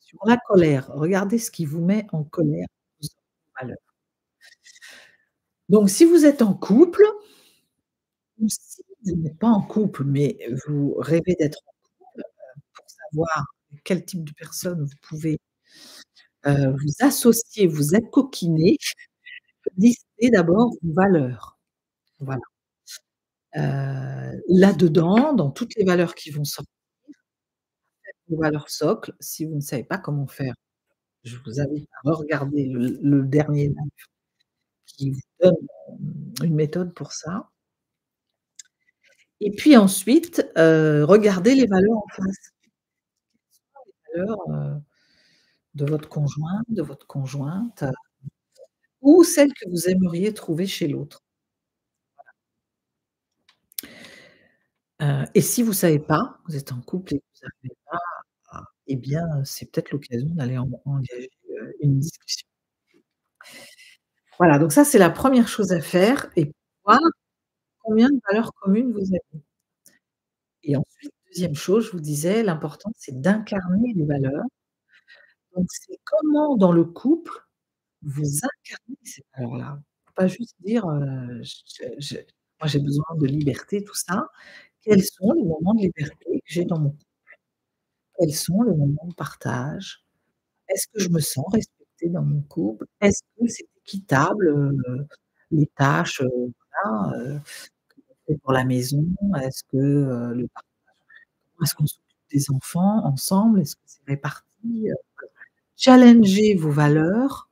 Sur la colère, regardez ce qui vous met en colère, vous aurez des valeurs. Donc si vous êtes en couple ou si vous n'êtes pas en couple, mais vous rêvez d'être en couple, pour savoir quel type de personne vous pouvez, vous associer, vous accoquiner, listez d'abord vos valeurs. Voilà. Là-dedans, dans toutes les valeurs qui vont sortir, vos valeurs socles, si vous ne savez pas comment faire, je vous invite à regarder le dernier live qui vous donne, une méthode pour ça. Et puis ensuite, regardez les valeurs en face. Les valeurs, de votre conjoint, de votre conjointe, ou celles que vous aimeriez trouver chez l'autre. Et si vous savez pas, vous êtes en couple et que vous savez pas, eh bien, c'est peut-être l'occasion d'aller engager, une discussion. Voilà, donc ça, c'est la première chose à faire et voir combien de valeurs communes vous avez. Et ensuite, deuxième chose, je vous disais, l'important, c'est d'incarner les valeurs. Donc c'est comment dans le couple vous incarnez ces valeurs-là. Faut pas juste dire, je moi j'ai besoin de liberté, tout ça. Quels sont les moments de liberté que j'ai dans mon couple? Quels sont les moments de partage? Est-ce que je me sens respectée dans mon couple? Est-ce que c'est équitable, les tâches, voilà, que l'on fait pour la maison? Est-ce que, le par comment est-ce qu'on s'occupe des enfants ensemble? Est-ce que c'est réparti? Challengez vos valeurs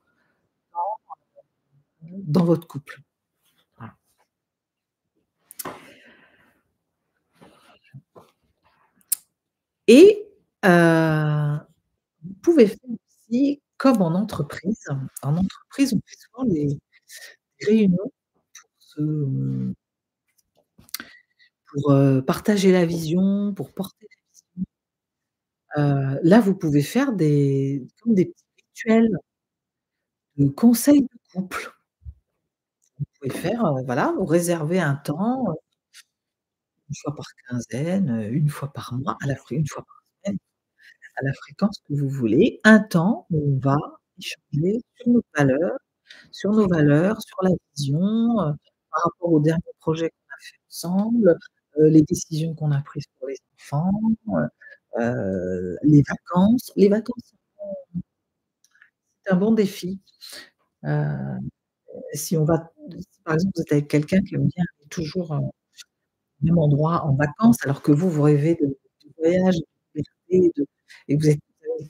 dans votre couple. Voilà. et vous pouvez faire aussi comme en entreprise. En entreprise, on fait souvent des réunions se pour, partager la vision, pour porter la vision. Là, vous pouvez faire des comme des petits rituels de conseils de couple. Vous pouvez faire, voilà, vous réservez un temps, 1 fois par quinzaine, 1 fois par mois, à la fré 1 fois par semaine, à la fréquence que vous voulez, un temps où on va échanger sur nos valeurs, sur la vision, par rapport aux derniers projets qu'on a fait ensemble, les décisions qu'on a prises pour les enfants, les vacances. Les vacances, c'est un bon défi. Heu, si on va si par exemple vous êtes avec quelqu'un qui aime bien aller toujours, au même endroit en vacances, alors que vous, vous rêvez de voyage, de liberté, et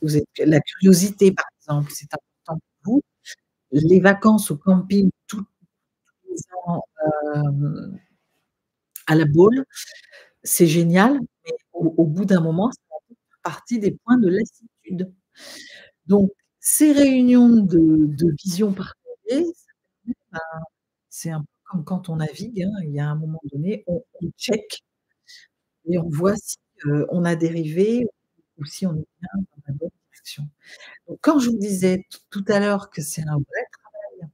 vous êtes la curiosité par exemple, c'est important pour vous. Les vacances au camping tous les ans, hem, à la Baule, c'est génial, mais au bout d'un moment, ça va faire partie des points de lassitude. Donc ces réunions de vision partagée, ça permet, ben, c'est un peu comme quand on navigue, hein, il y a un moment donné, on check et on voit si, on a dérivé ou si on est bien dans la bonne direction. Donc quand je vous disais tout à l'heure que c'est un vrai travail,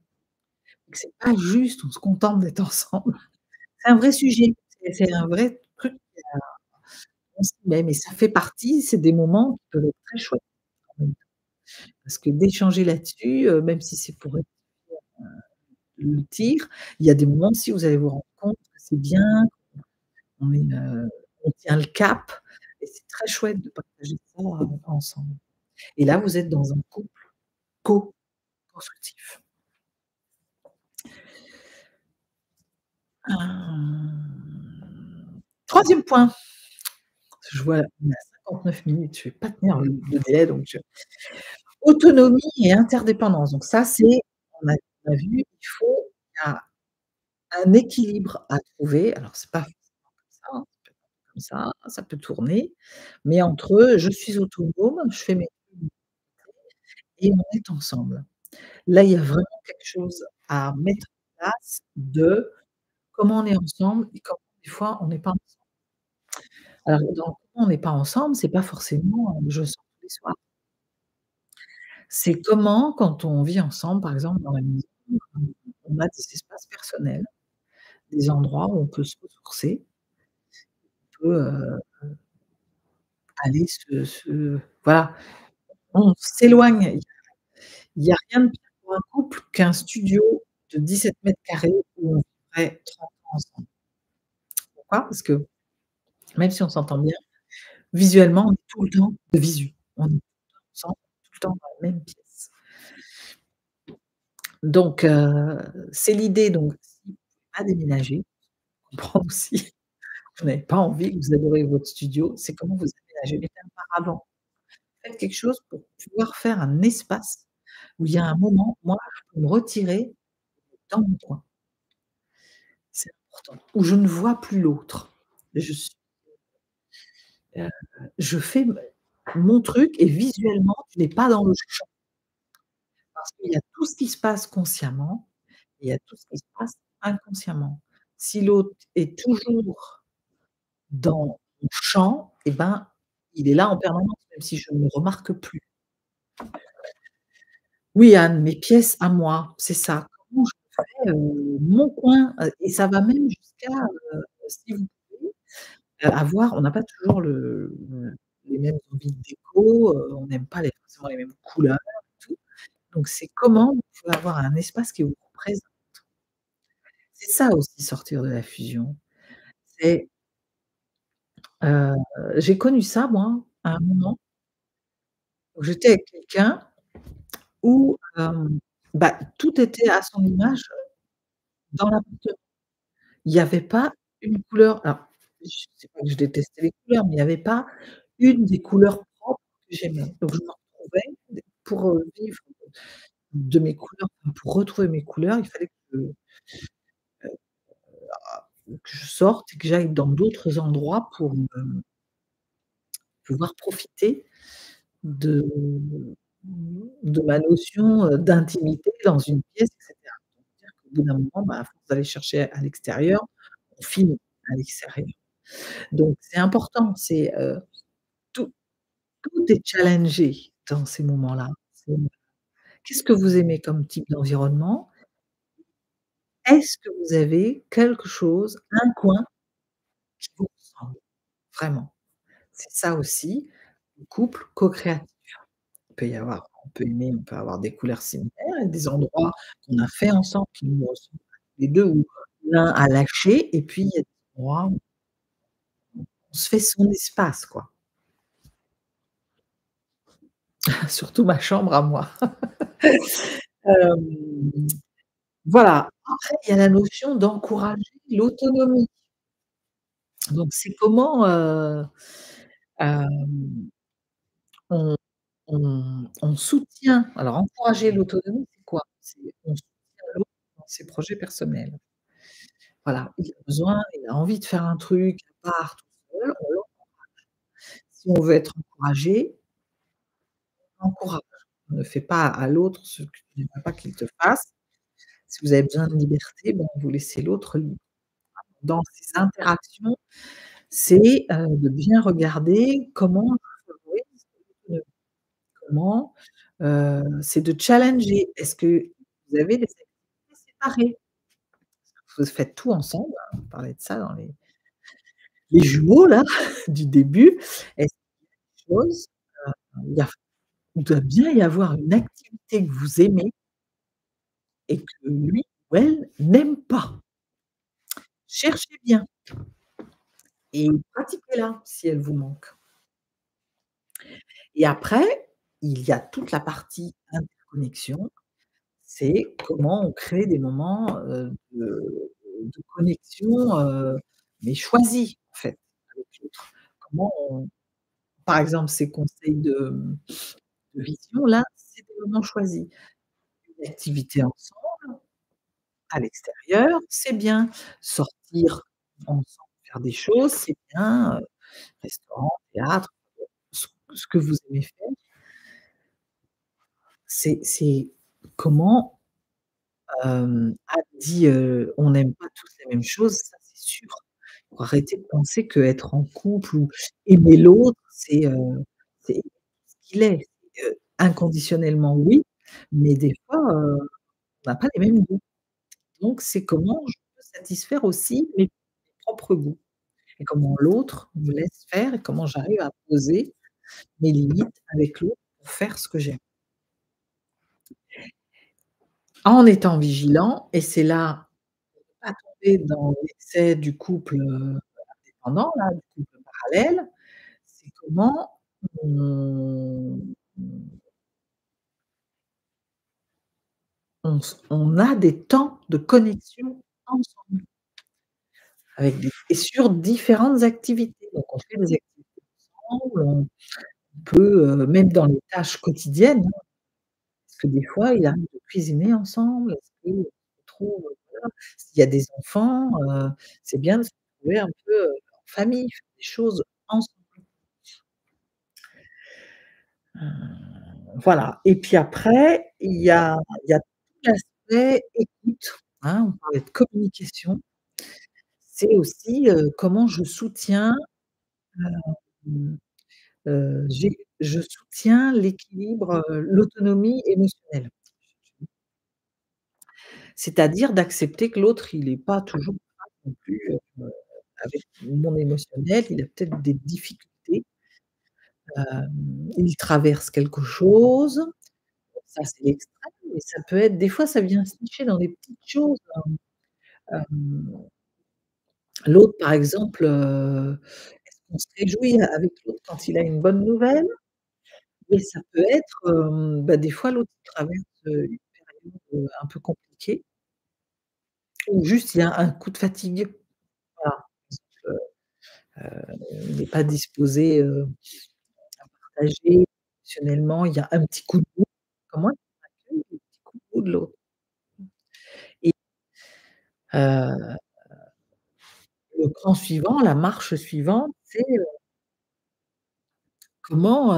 que c'est pas juste on se contente d'être ensemble, c'est un vrai sujet, c'est un vrai truc, on s'y met, mais ça fait partie, c'est des moments qui peuvent être très chouettes quand même. Parce que d'échanger là-dessus, même si c'est pour le tir, il y a des moments aussi où vous allez vous rendre compte que c'est bien, on est, on tient le cap et c'est très chouette de partager ça, ensemble. Et là, vous êtes dans un couple co-constructif. Hem, 3e point, je vois on est à 59 minutes, je vais pas tenir le délai donc autonomie et interdépendance. Donc ça, on a vu, il y a un équilibre à trouver. Alors c'est pas forcément comme ça, ça peut tourner, mais entre, je suis autonome, je fais mes trucs et on est ensemble. Là, il y a vraiment quelque chose à mettre en place de comment on est ensemble et comment des fois on n'est pas ensemble. Alors dans comment on n'est pas ensemble, c'est pas forcément, je sors tous les soirs. C'est comment quand on vit ensemble, par exemple dans la maison, on a des espaces personnels, des endroits où on peut se ressourcer, on peut, aller voilà, on s'éloigne. Il y a rien de pire pour un couple qu'un studio de 17 carrés où on vivrait 30 ans ensemble. Pourquoi? Parce que même si on s'entend bien, visuellement, on est tout le temps de visu. On est tout le temps ensemble, tout le temps dans la même pièce. Donc c'est l'idée donc si vous pouvez pas déménager, je comprends aussi, vous n'avez pas envie, vous adorez votre studio, c'est comment vous aménagez. Mais auparavant, faites quelque chose pour pouvoir faire un espace où il y a un moment, moi, je peux me retirer dans mon coin. C'est important. Où je ne vois plus l'autre. Je suis, heu, je fais mon truc et visuellement, tu n'es pas dans le champ. Parce qu'il y a tout ce qui se passe consciemment et il y a tout ce qui se passe inconsciemment. Si l'autre est toujours dans mon champ et ben, il est là en permanence, même si je ne le remarque plus. Oui, Anne, mes pièces à moi, c'est ça. Comment je fais, mon coin, et ça va même jusqu'à, si vous pouvez, avoir on n'a pas toujours les mêmes envies de déco, on n'aime pas forcément les mêmes couleurs et tout. Donc c'est comment vous pouvez avoir un espace qui vous représente. C'est ça aussi sortir de la fusion. C'est, heu, j'ai connu ça moi, à un moment où j'étais avec quelqu'un où, bah, tout était à son image dans l'appartement. Il y avait pas une couleur alors, je sais pas que je détestais les couleurs, mais il y avait pas une des couleurs propres que j'aimais. Donc je me retrouvais pour, vivre de mes couleurs, enfin pour retrouver mes couleurs, il fallait que je sorte et que j'aille dans d'autres endroits pour me pouvoir profiter de de ma notion, d'intimité dans une pièce et cetera. C'est-à-dire qu'au bout d'un moment, bah, à force d'aller chercher à l'extérieur, on finit à l'extérieur. Donc c'est important, tout tout est challengé dans ces moments-là. C'est Qu'est-ce que vous aimez comme type d'environnement? Est-ce que vous avez quelque chose, un coin qui vous ressemble? Vraiment. C'est ça aussi, le couple co-créatif. On peut aimer, on peut avoir des couleurs similaires et des endroits qu'on a fait ensemble qui nous ressemblent les 2 où l'un a lâché et puis il y a des endroits où on se fait son espace, quoi. Surtout ma chambre à moi. Hem, voilà. Après, il y a la notion d'encourager l'autonomie. Donc c'est comment, hem, on on soutient alors encourager l'autonomie, c'est quoi? C'est on soutient l'autre dans ses projets personnels. Voilà, il a besoin, il a envie de faire un truc à part tout seul, on l'en si on veut être encouragé, on encourage. On ne fait pas à l'autre ce que tu n'aimerais pas qu'il te fasse. Si vous avez besoin de liberté, ben, vous laissez l'autre libre. Dans ces interactions, c'est, de bien regarder comment je favorise l'autonomie. Comment, c'est de challenger. Est-ce que vous avez des activités séparées? Vous faites tout ensemble, hein, on parlait de ça dans les jumeaux là, du début. Est-ce qu'il y a des choses, il y a il doit bien y avoir une activité que vous aimez et que lui ou elle n'aime pas. Cherchez bien et pratiquez-la si elle vous manque. Et après, il y a toute la partie interconnexion. C'est comment on crée des moments, de connexion, mais choisis, en fait, avec l'autre. Comment on par exemple, ces conseils de vision là, c'est des moments choisis. Une activité ensemble, à l'extérieur, c'est bien. Sortir ensemble, faire des choses, c'est bien, restaurant, théâtre, ce que vous aimez faire. C'est comment Anne dit, «On n'aime pas tous les mêmes choses», ça c'est sûr. Faut arrêter de penser qu'être en couple ou aimer l'autre, c'est aimer ce qu'il est. Inconditionnellement oui, mais des fois, on n'a pas les mêmes goûts. Donc c'est comment je peux satisfaire aussi mes propres goûts et comment l'autre me laisse faire et comment j'arrive à poser mes limites avec l'autre pour faire ce que j'aime. En étant vigilant et c'est là, pas tomber dans l'excès du couple, indépendant là, du couple parallèle, c'est comment on on a des temps de connexion ensemble sur différentes activités. Donc on fait des activités ensemble, on peut, même dans les tâches quotidiennes, hein, parce que des fois il arrive de cuisiner ensemble, est-ce qu'on se retrouve, voilà, s'il y a des enfants, c'est bien de se retrouver un peu, en famille, faire des choses ensemble. Voilà et puis après, il y a tout l'aspect écoute, hein, on parlait de communication. C'est aussi, comment je soutiens, hem, je soutiens l'équilibre, l'autonomie émotionnelle. C'est-à-dire d'accepter que l'autre, il est pas toujours non plus, avec mon émotionnel, il a peut-être des difficultés, il traverse quelque chose. Ça, c'est l'extrême, mais ça peut être des fois, ça vient se nicher dans des petites choses, hem, l'autre, par exemple, est-ce qu'on se réjouit avec l'autre quand il a une bonne nouvelle? Mais ça peut être, bah, des fois, l'autre, il traverse, une période, un peu compliquée ou juste il y a un coup de fatigue. Voilà, il n'est pas disposé, à partager émotionnellement, il y a un petit coup de mou. Comment tu accueilles le petit coup de mou de l'autre? Et heu, le cran suivant, la marche suivante, c'est, comment,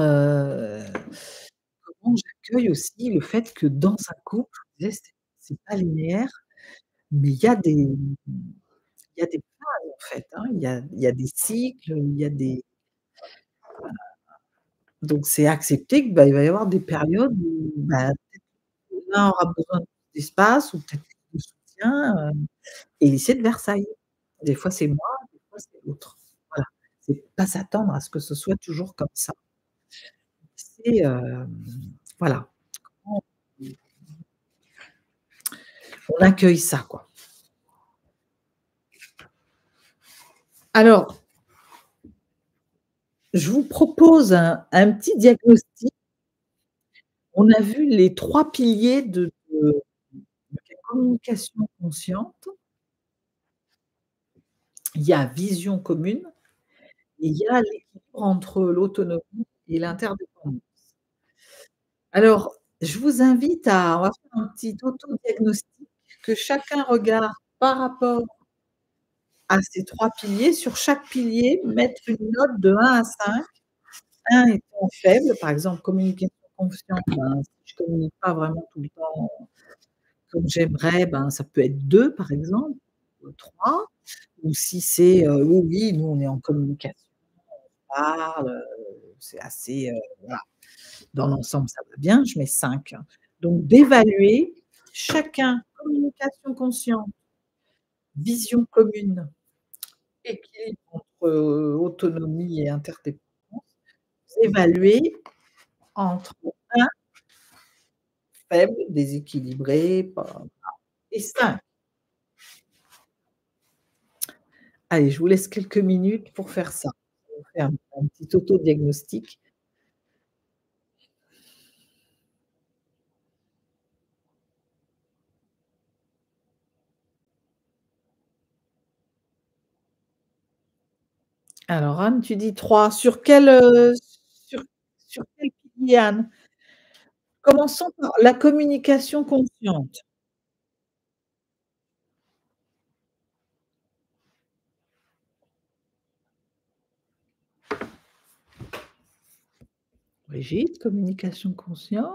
comment j'accueille aussi le fait que dans un couple, je disais, c'est pas linéaire, mais il y a des phases en fait, hein. Il y a des cycles, il y a des donc c'est accepter que, bah, il va y avoir des périodes où, bah, l'un aura besoin de plus d'espace ou peut-être plus de soutien, et lycée de Versailles. Des fois c'est moi, des fois c'est l'autre. Voilà. C'est pas s'attendre à ce que ce soit toujours comme ça. C'est, voilà, on on accueille ça, quoi. Alors, je vous propose un petit diagnostic. On a vu les 3 piliers de la communication consciente. Il y a vision commune, et il y a l'équilibre entre l'autonomie et l'interdépendance. Alors, je vous invite à on va faire un petit auto-diagnostic, que chacun regarde par rapport à ces 3 piliers. Sur chaque pilier, mettre une note de 1 à 5, 1 étant faible, par exemple communication consciente, ben, si je communique pas vraiment tout le temps comme j'aimerais, ben, ça peut être 2 par exemple, ou 3, ou si c'est, oui, oui, nous on est en communication, on parle, c'est assez, voilà. Dans l'ensemble, ça va bien, je mets 5. Donc d'évaluer chacun, communication consciente, vision commune, équilibre entre, autonomie et interdépendance, évaluer entre 1 faible, déséquilibré, pas et 5. Allez, je vous laisse quelques minutes pour faire ça. On fait un petit auto-diagnostic. Alors Anne, tu dis 3 sur quel, sur sur quel pilier Anne? Commençons par la communication consciente. Brigitte, communication consciente.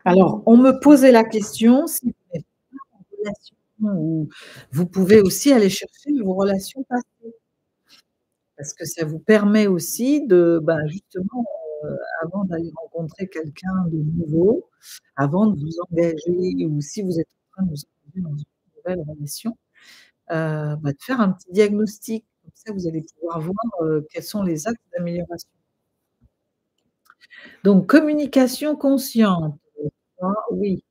Alors, on me posait la question si vous n'êtes pas en relation, ou vous pouvez aussi aller chercher vos relations passées. Parce que ça vous permet aussi de, ben, justement, avant d'aller rencontrer quelqu'un de nouveau, avant de vous engager ou si vous êtes en train de vous engager dans une nouvelle relation, bah, de faire un petit diagnostic. Comme ça, vous allez pouvoir voir, quels sont les axes d'amélioration. Donc communication consciente, 3, oui,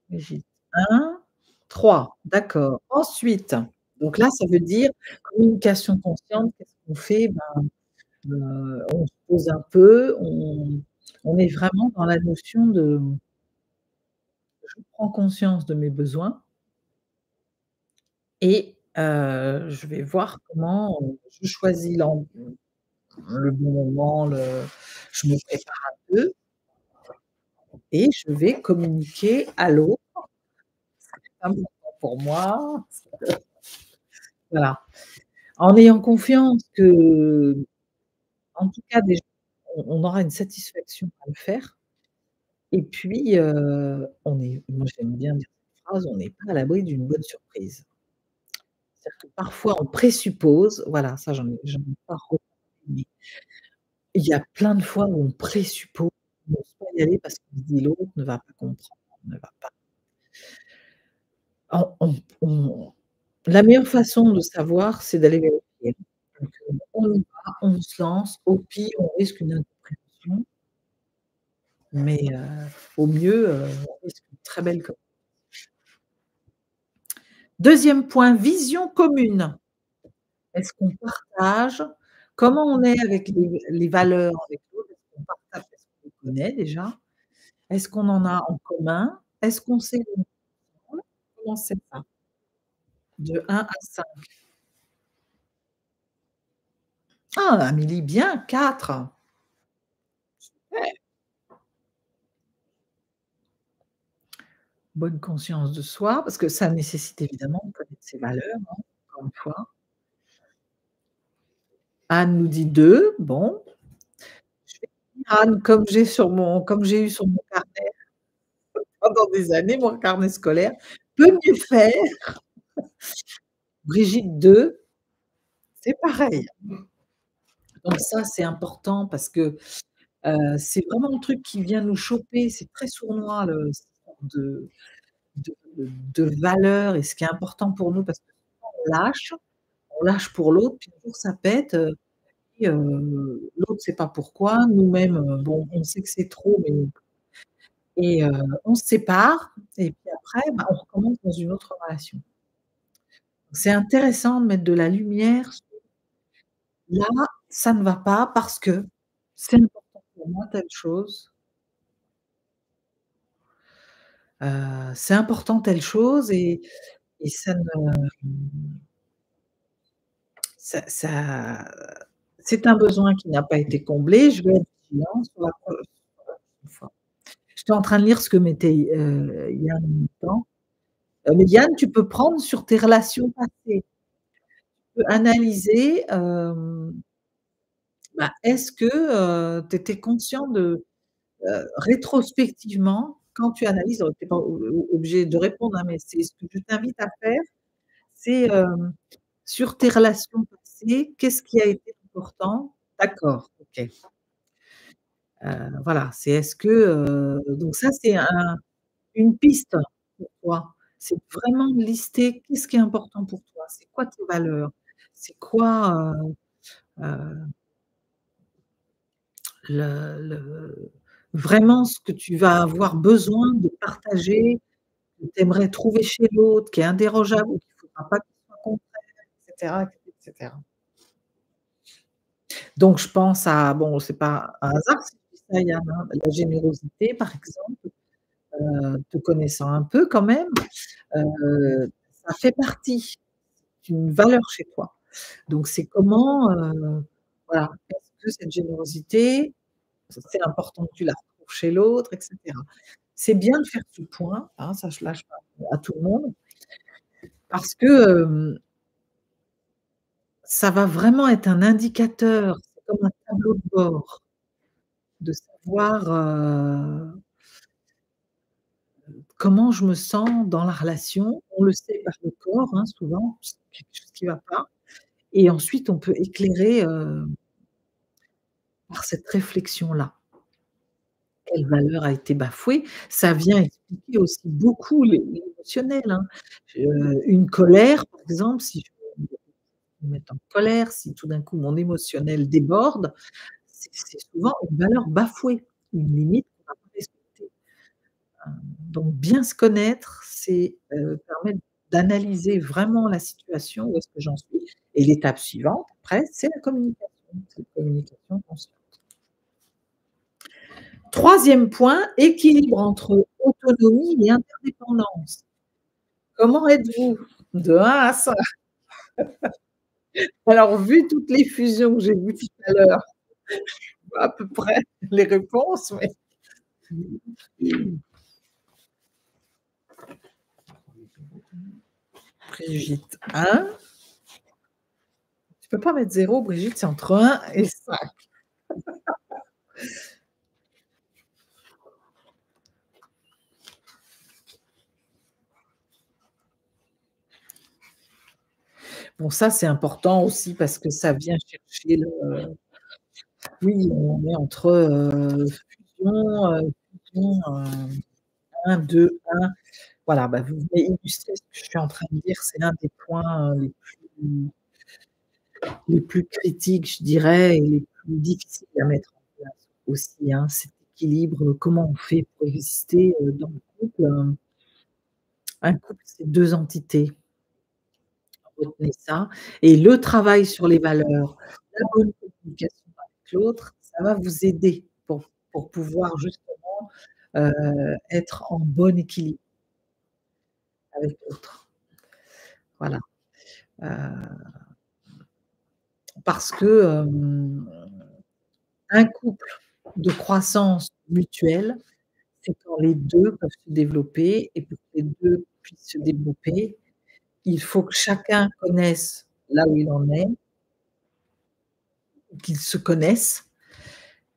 Brigitte. 1, 3, d'accord. Ensuite, donc là, ça veut dire communication consciente, qu'est-ce qu'on fait? Ben, on se pose un peu, on est vraiment dans la notion de: «Je prends conscience de mes besoins et je vais voir comment, je choisis le bon moment, je me prépare un peu et je vais communiquer à l'autre, c'est important pour moi». Voilà. En ayant confiance que, en tout cas, déjà, on aura une satisfaction à le faire. Et puis, on est moi j'aime bien dire cette phrase: «On n'est pas à l'abri d'une bonne surprise». C'est-à-dire que parfois on présuppose, voilà, ça j'en ai pas reparlé, mais il y a plein de fois où on présuppose, on n'ose pas y aller parce qu'on se dit: «L'autre ne va pas comprendre, ne va pas». On la meilleure façon de savoir, c'est d'aller vérifier. Donc, on y va, on se lance, au pire, on risque une incompréhension, mais, au mieux, on risque une très belle co 2e point, vision commune. Est-ce qu'on partage? Comment on est avec les valeurs avec l'autre? Est-ce qu'on partage? Est-ce qu'on les connaît déjà? Est-ce qu'on en a en commun? Est-ce qu'on sait où on va? Comment c'est ça? De 1 à 5. Ah, Amélie, bien, 4. Ouais. Bonne conscience de soi, parce que ça nécessite évidemment de connaître ses valeurs, hein, encore une fois. Anne nous dit 2. Bon, je vais dire Anne, comme j'ai eu sur mon carnet pendant des années, mon carnet scolaire, peut mieux faire. Brigitte 2, c'est pareil. Donc ça, c'est important parce que, c'est vraiment le truc qui vient nous choper, c'est très sournois le cette sorte de de valeurs et ce qui est important pour nous parce que souvent on lâche pour l'autre, puis un jour ça pète, et l'autre sait pas pourquoi, nous-mêmes, bon, on sait que c'est trop, mais et on se sépare et puis après, bah, on recommence dans une autre relation. C'est intéressant de mettre de la lumière sur là, ça ne va pas parce que c'est important pour moi telle chose, c'est important telle chose et ça ne ça c'est un besoin qui n'a pas été comblé, je vais être vigilante sur la prochaine fois. J'étais en train de lire ce que mettait, Yann en même temps. Mais Yann, tu peux prendre sur tes relations passées. Tu peux analyser, bah, est-ce que, tu étais conscient de rétrospectivement, quand tu analyses, tu es pas obligé de répondre, hein, mais c'est ce que je t'invite à faire, c'est, sur tes relations passées, qu'est-ce qui a été important? D'accord, OK. Voilà, c'est est-ce que, donc ça, c'est une piste pour toi. C'est vraiment de lister qu'est-ce qui est important pour toi? C'est quoi tes valeurs? C'est quoi, le vraiment ce que tu vas avoir besoin de partager, que tu aimerais trouver chez l'autre, qui est indérogeable ou qu'il ne faudra pas qu'il soit contraire, et cetera, et cetera. Donc je pense à bon, c'est pas un hasard si je dis ça, Yann, hein, la générosité, par exemple, te connaissant un peu quand même, ça fait partie, c'est une valeur chez toi. Donc c'est comment, voilà, est-ce que cette générosité, c'est important que tu la retrouves chez l'autre, et cetera. C'est bien de faire ce point, hein, ça je lâche pas à tout le monde, parce que, ça va vraiment être un indicateur, c'est comme un tableau de bord, de savoir, comment je me sens dans la relation. On le sait par le corps, hein, souvent, c'est quelque chose qui va pas et ensuite on peut éclairer, par cette réflexion-là. Quelle valeur a été bafouée? Ça vient expliquer aussi beaucoup l'émotionnel, hein. Une colère, par exemple, si je me mets en colère, si tout d'un coup mon émotionnel déborde, c'est souvent une valeur bafouée, une limite qu'on n'a pas respectée. Donc bien se connaître, c'est, permettre d'analyser vraiment la situation, où est-ce que j'en suis et l'étape suivante après, c'est la communication consciente. 3e point, équilibre entre autonomie et interdépendance. Comment êtes-vous? De 1 à 5. Alors vu toutes les fusions que j'ai vues tout à l'heure, je vois à peu près les réponses, mais Brigitte 1. Tu peux pas mettre 0 Brigitte, c'est entre 1 et 5. Bon ça, c'est important aussi parce que ça vient chercher le oui, on est entre, fusion, fusion, 1, 2, 1. Voilà, bah, vous venez illustrer ce que je suis en train de dire. C'est l'un des points, les plus critiques, je dirais et les plus difficiles à mettre en place aussi, hein, cet équilibre, comment on fait pour exister, dans le couple? Un couple, c'est 2 entités, retenez ça et le travail sur les valeurs, la bonne communication avec l'autre, ça va vous aider pour pouvoir justement, être en bon équilibre avec l'autre. Voilà, parce que, un couple de croissance mutuelle, c'est quand les 2 peuvent se développer et pour que les 2 puissent se développer, il faut que chacun connaisse là où il en est, qu'ils se connaissent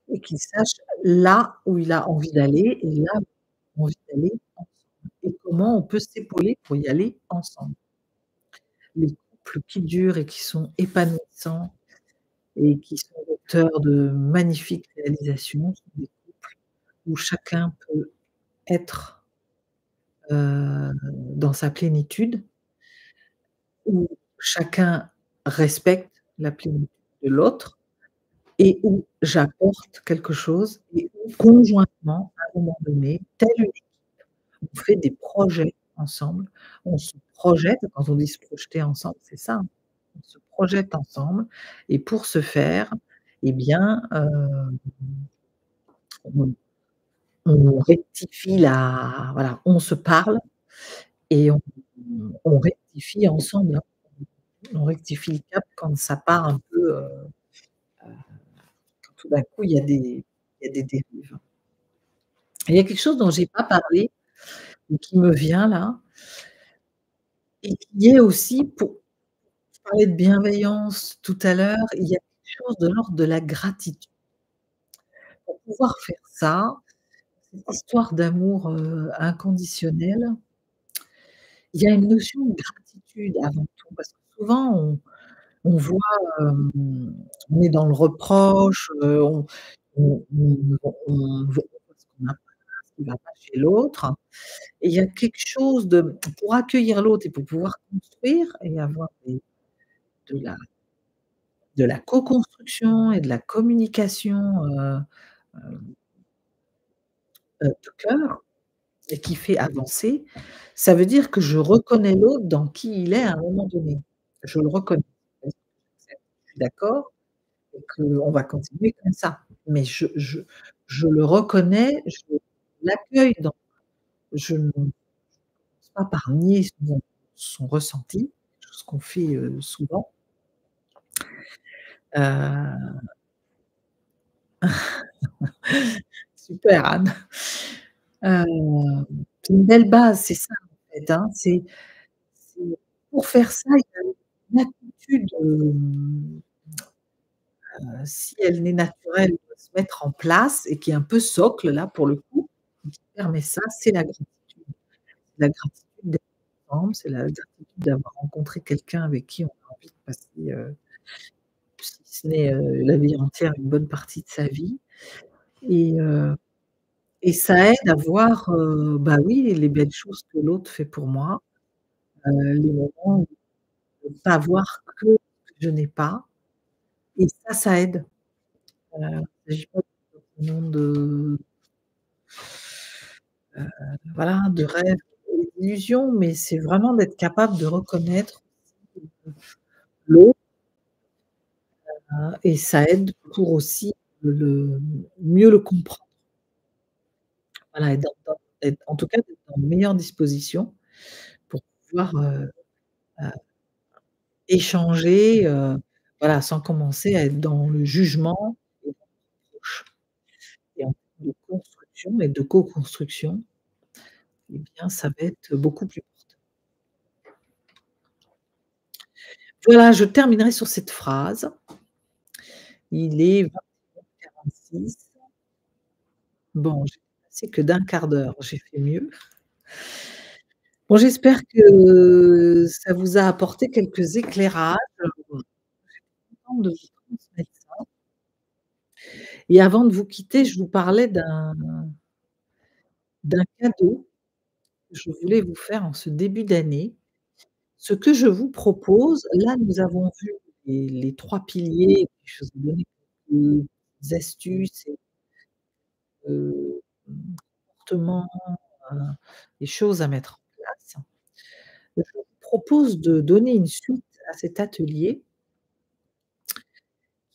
et qu'il sache là où il a envie d'aller et là où il a envie d'aller ensemble et comment on peut s'épauler pour y aller ensemble. Les couples qui durent et qui sont épanouissants et qui sont auteurs de magnifiques réalisations sont des couples où chacun peut être, dans sa plénitude, où chacun respecte la plénitude de l'autre et où j'apporte quelque chose et où conjointement, à un moment donné, telle une on fait des projets ensemble, on se projette, quand on dit se projeter ensemble, c'est ça, hein. On se projette ensemble et pour ce faire, eh bien, on on rectifie la voilà, on se parle et on rectifie ensemble, hein. On rectifie le cap quand ça part un peu, quand tout d'un coup il y a des dérives. Et il y a quelque chose dont j'ai pas parlé et qui me vient là et qui est aussi pour je parlais de bienveillance tout à l'heure, il y a quelque chose de l'ordre de la gratitude. Pour pouvoir faire ça, cette histoire d'amour, inconditionnel, il y a une notion de gratitude avant tout, parce que souvent on voit, on est dans le reproche, on voit ce qu'on a pas, ce qui va pas chez l'autre et il y a quelque chose de pour accueillir l'autre et pour pouvoir construire et avoir de la de la co-construction et de la communication, de cœur et qui fait avancer, ça veut dire que je reconnais l'autre dans qui il est à un moment donné. Je le reconnais. Je suis d'accord et qu'on va continuer comme ça. Mais je le reconnais, je l'accueille dans je ne commence pas par nier son ressenti, ce qu'on fait, souvent. Heu, super Anne. Heu, c'est une belle base, c'est ça en fait, hein. C'est pour faire ça, il y a une attitude, si elle n'est naturelle, doit se mettre en place et qui est un peu socle là pour le coup, et qui permet ça, c'est la gratitude. La gratitude d'être ensemble, c'est la gratitude d'avoir rencontré quelqu'un avec qui on a envie de passer, si ce n'est, la vie entière, une bonne partie de sa vie et heu et ça aide à voir, bah, oui, les belles choses que l'autre fait pour moi, les moments où de pas voir que ce que je n'ai pas et ça aide. Il s'agit pas forcément de, voilà, de rêves et d'illusions, mais c'est vraiment d'être capable de reconnaître l'autre, et ça aide pour aussi mieux le comprendre. Voilà, être en tout cas, d'être dans de meilleures dispositions pour pouvoir, heu, échanger, voilà, sans commencer à être dans le jugement et dans le reproche et en termes de construction et de co-construction, eh bien, ça va être beaucoup plus porteur. Voilà, je terminerai sur cette phrase. Il est 21:46. Bon, j'ai passé que d'1/4 d'heure, j'ai fait mieux. Bon, j'espère que ça vous a apporté quelques éclairages. Contente de vous transmettre ça et avant de vous quitter, je vous parlais d'un cadeau que je voulais vous faire en ce début d'année. Ce que je vous propose, là, nous avons vu les 3 piliers, et puis je vous ai donné quelques petites astuces et comportements, heu, des choses à mettre en place. Je vous propose de donner une suite à cet atelier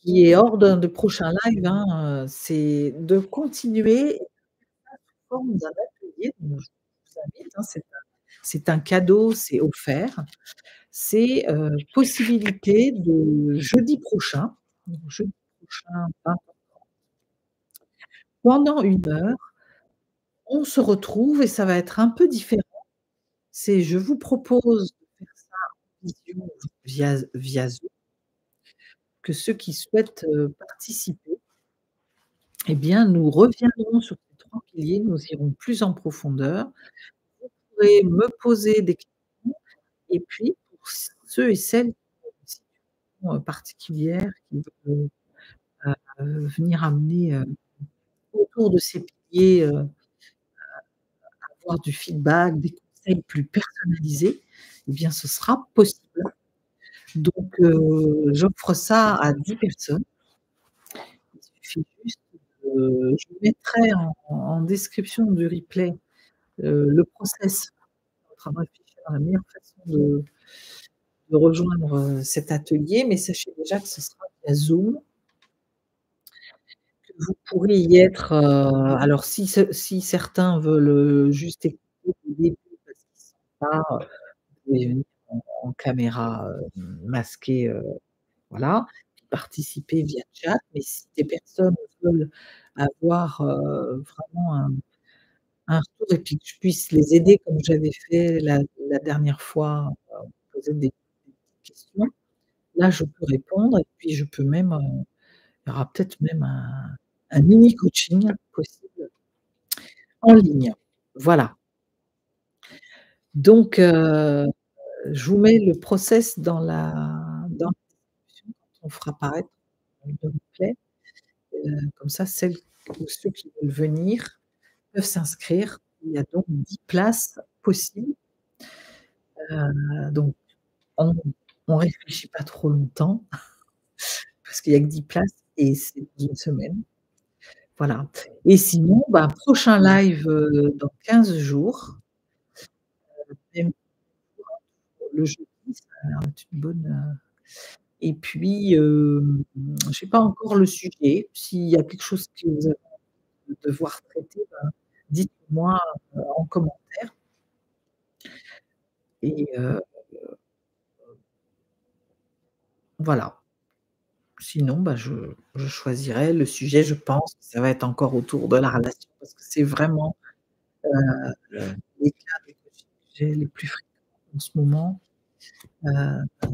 qui est hors de prochains lives, hein, c'est de continuer sous forme d'un atelier, donc je vous invite, hein, c'est un cadeau, c'est offert. c'est, possibilité de jeudi prochain, donc jeudi prochain 20 pendant 1 heure, on se retrouve et ça va être un peu différent. C'est je vous propose de faire ça en visio via Zoom, que ceux qui souhaitent, participer, eh bien, nous reviendrons sur ces 3 piliers, nous irons plus en profondeur. Vous pourrez me poser des questions et puis pour ceux et celles qui ont une situation, particulière, qui veulent, venir amener, autour de ces piliers, avoir du feedback, des conseils plus personnalisés, eh bien, ce sera possible. Donc, j'offre ça à 10 personnes. Il suffit juste je mettrai en description du replay, le process. On est en train de réfléchir à la meilleure façon de rejoindre, cet atelier, mais sachez déjà que ce sera via Zoom, que vous pourrez y être, alors si certains veulent, juste écouter au début parce qu'ils sont pas, vous pouvez venir en caméra, masquée, voilà, puis participer via chat, mais si des personnes veulent avoir, vraiment un retour et puis que je puisse les aider comme j'avais fait la dernière fois, poser des questions, là je peux répondre et puis je peux même, il y aura peut-être même un mini coaching possible en ligne. Voilà, donc je vous mets le process dans la description quand on fera apparaître le replay. Comme ça, celles ou ceux qui veulent venir peuvent s'inscrire. Il y a donc 10 places possibles. Donc on réfléchit pas trop longtemps parce qu'il y a que 10 places et c'est dans 1 semaine. Voilà et sinon, bah, prochain live, dans 15 jours, même le jeudi, ça a l'air d'être une bonne, et puis, je sais pas encore le sujet. S'il y a quelque chose que vous avez envie de voir traiter, ben, dites-moi, en commentaire et voilà. Sinon, bah, je choisirai le sujet, je pense que ça va être encore autour de la relation parce que c'est vraiment, les cas de coaching que j'ai les plus fréquents en ce moment.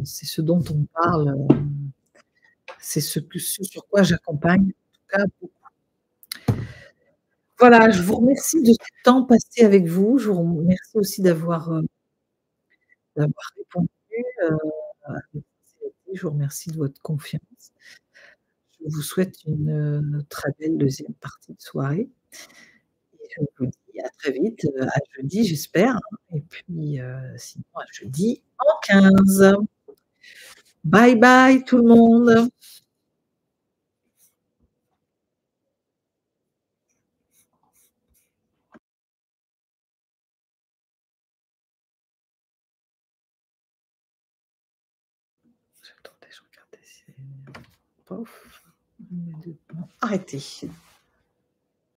C'est ce dont on parle, c'est ce sur quoi j'accompagne, en tout cas beaucoup. Voilà, je vous remercie de ce temps passé avec vous. Je vous remercie aussi d'avoir répondu, heu, avec sincérité. Je vous remercie de votre confiance. Je vous souhaite une, très belle 2e partie de soirée et je vous dis à très vite, à jeudi j'espère, hein et puis, sinon à jeudi en 15. Bye bye tout le monde. Attendez, je regardais si pof, arrêtez.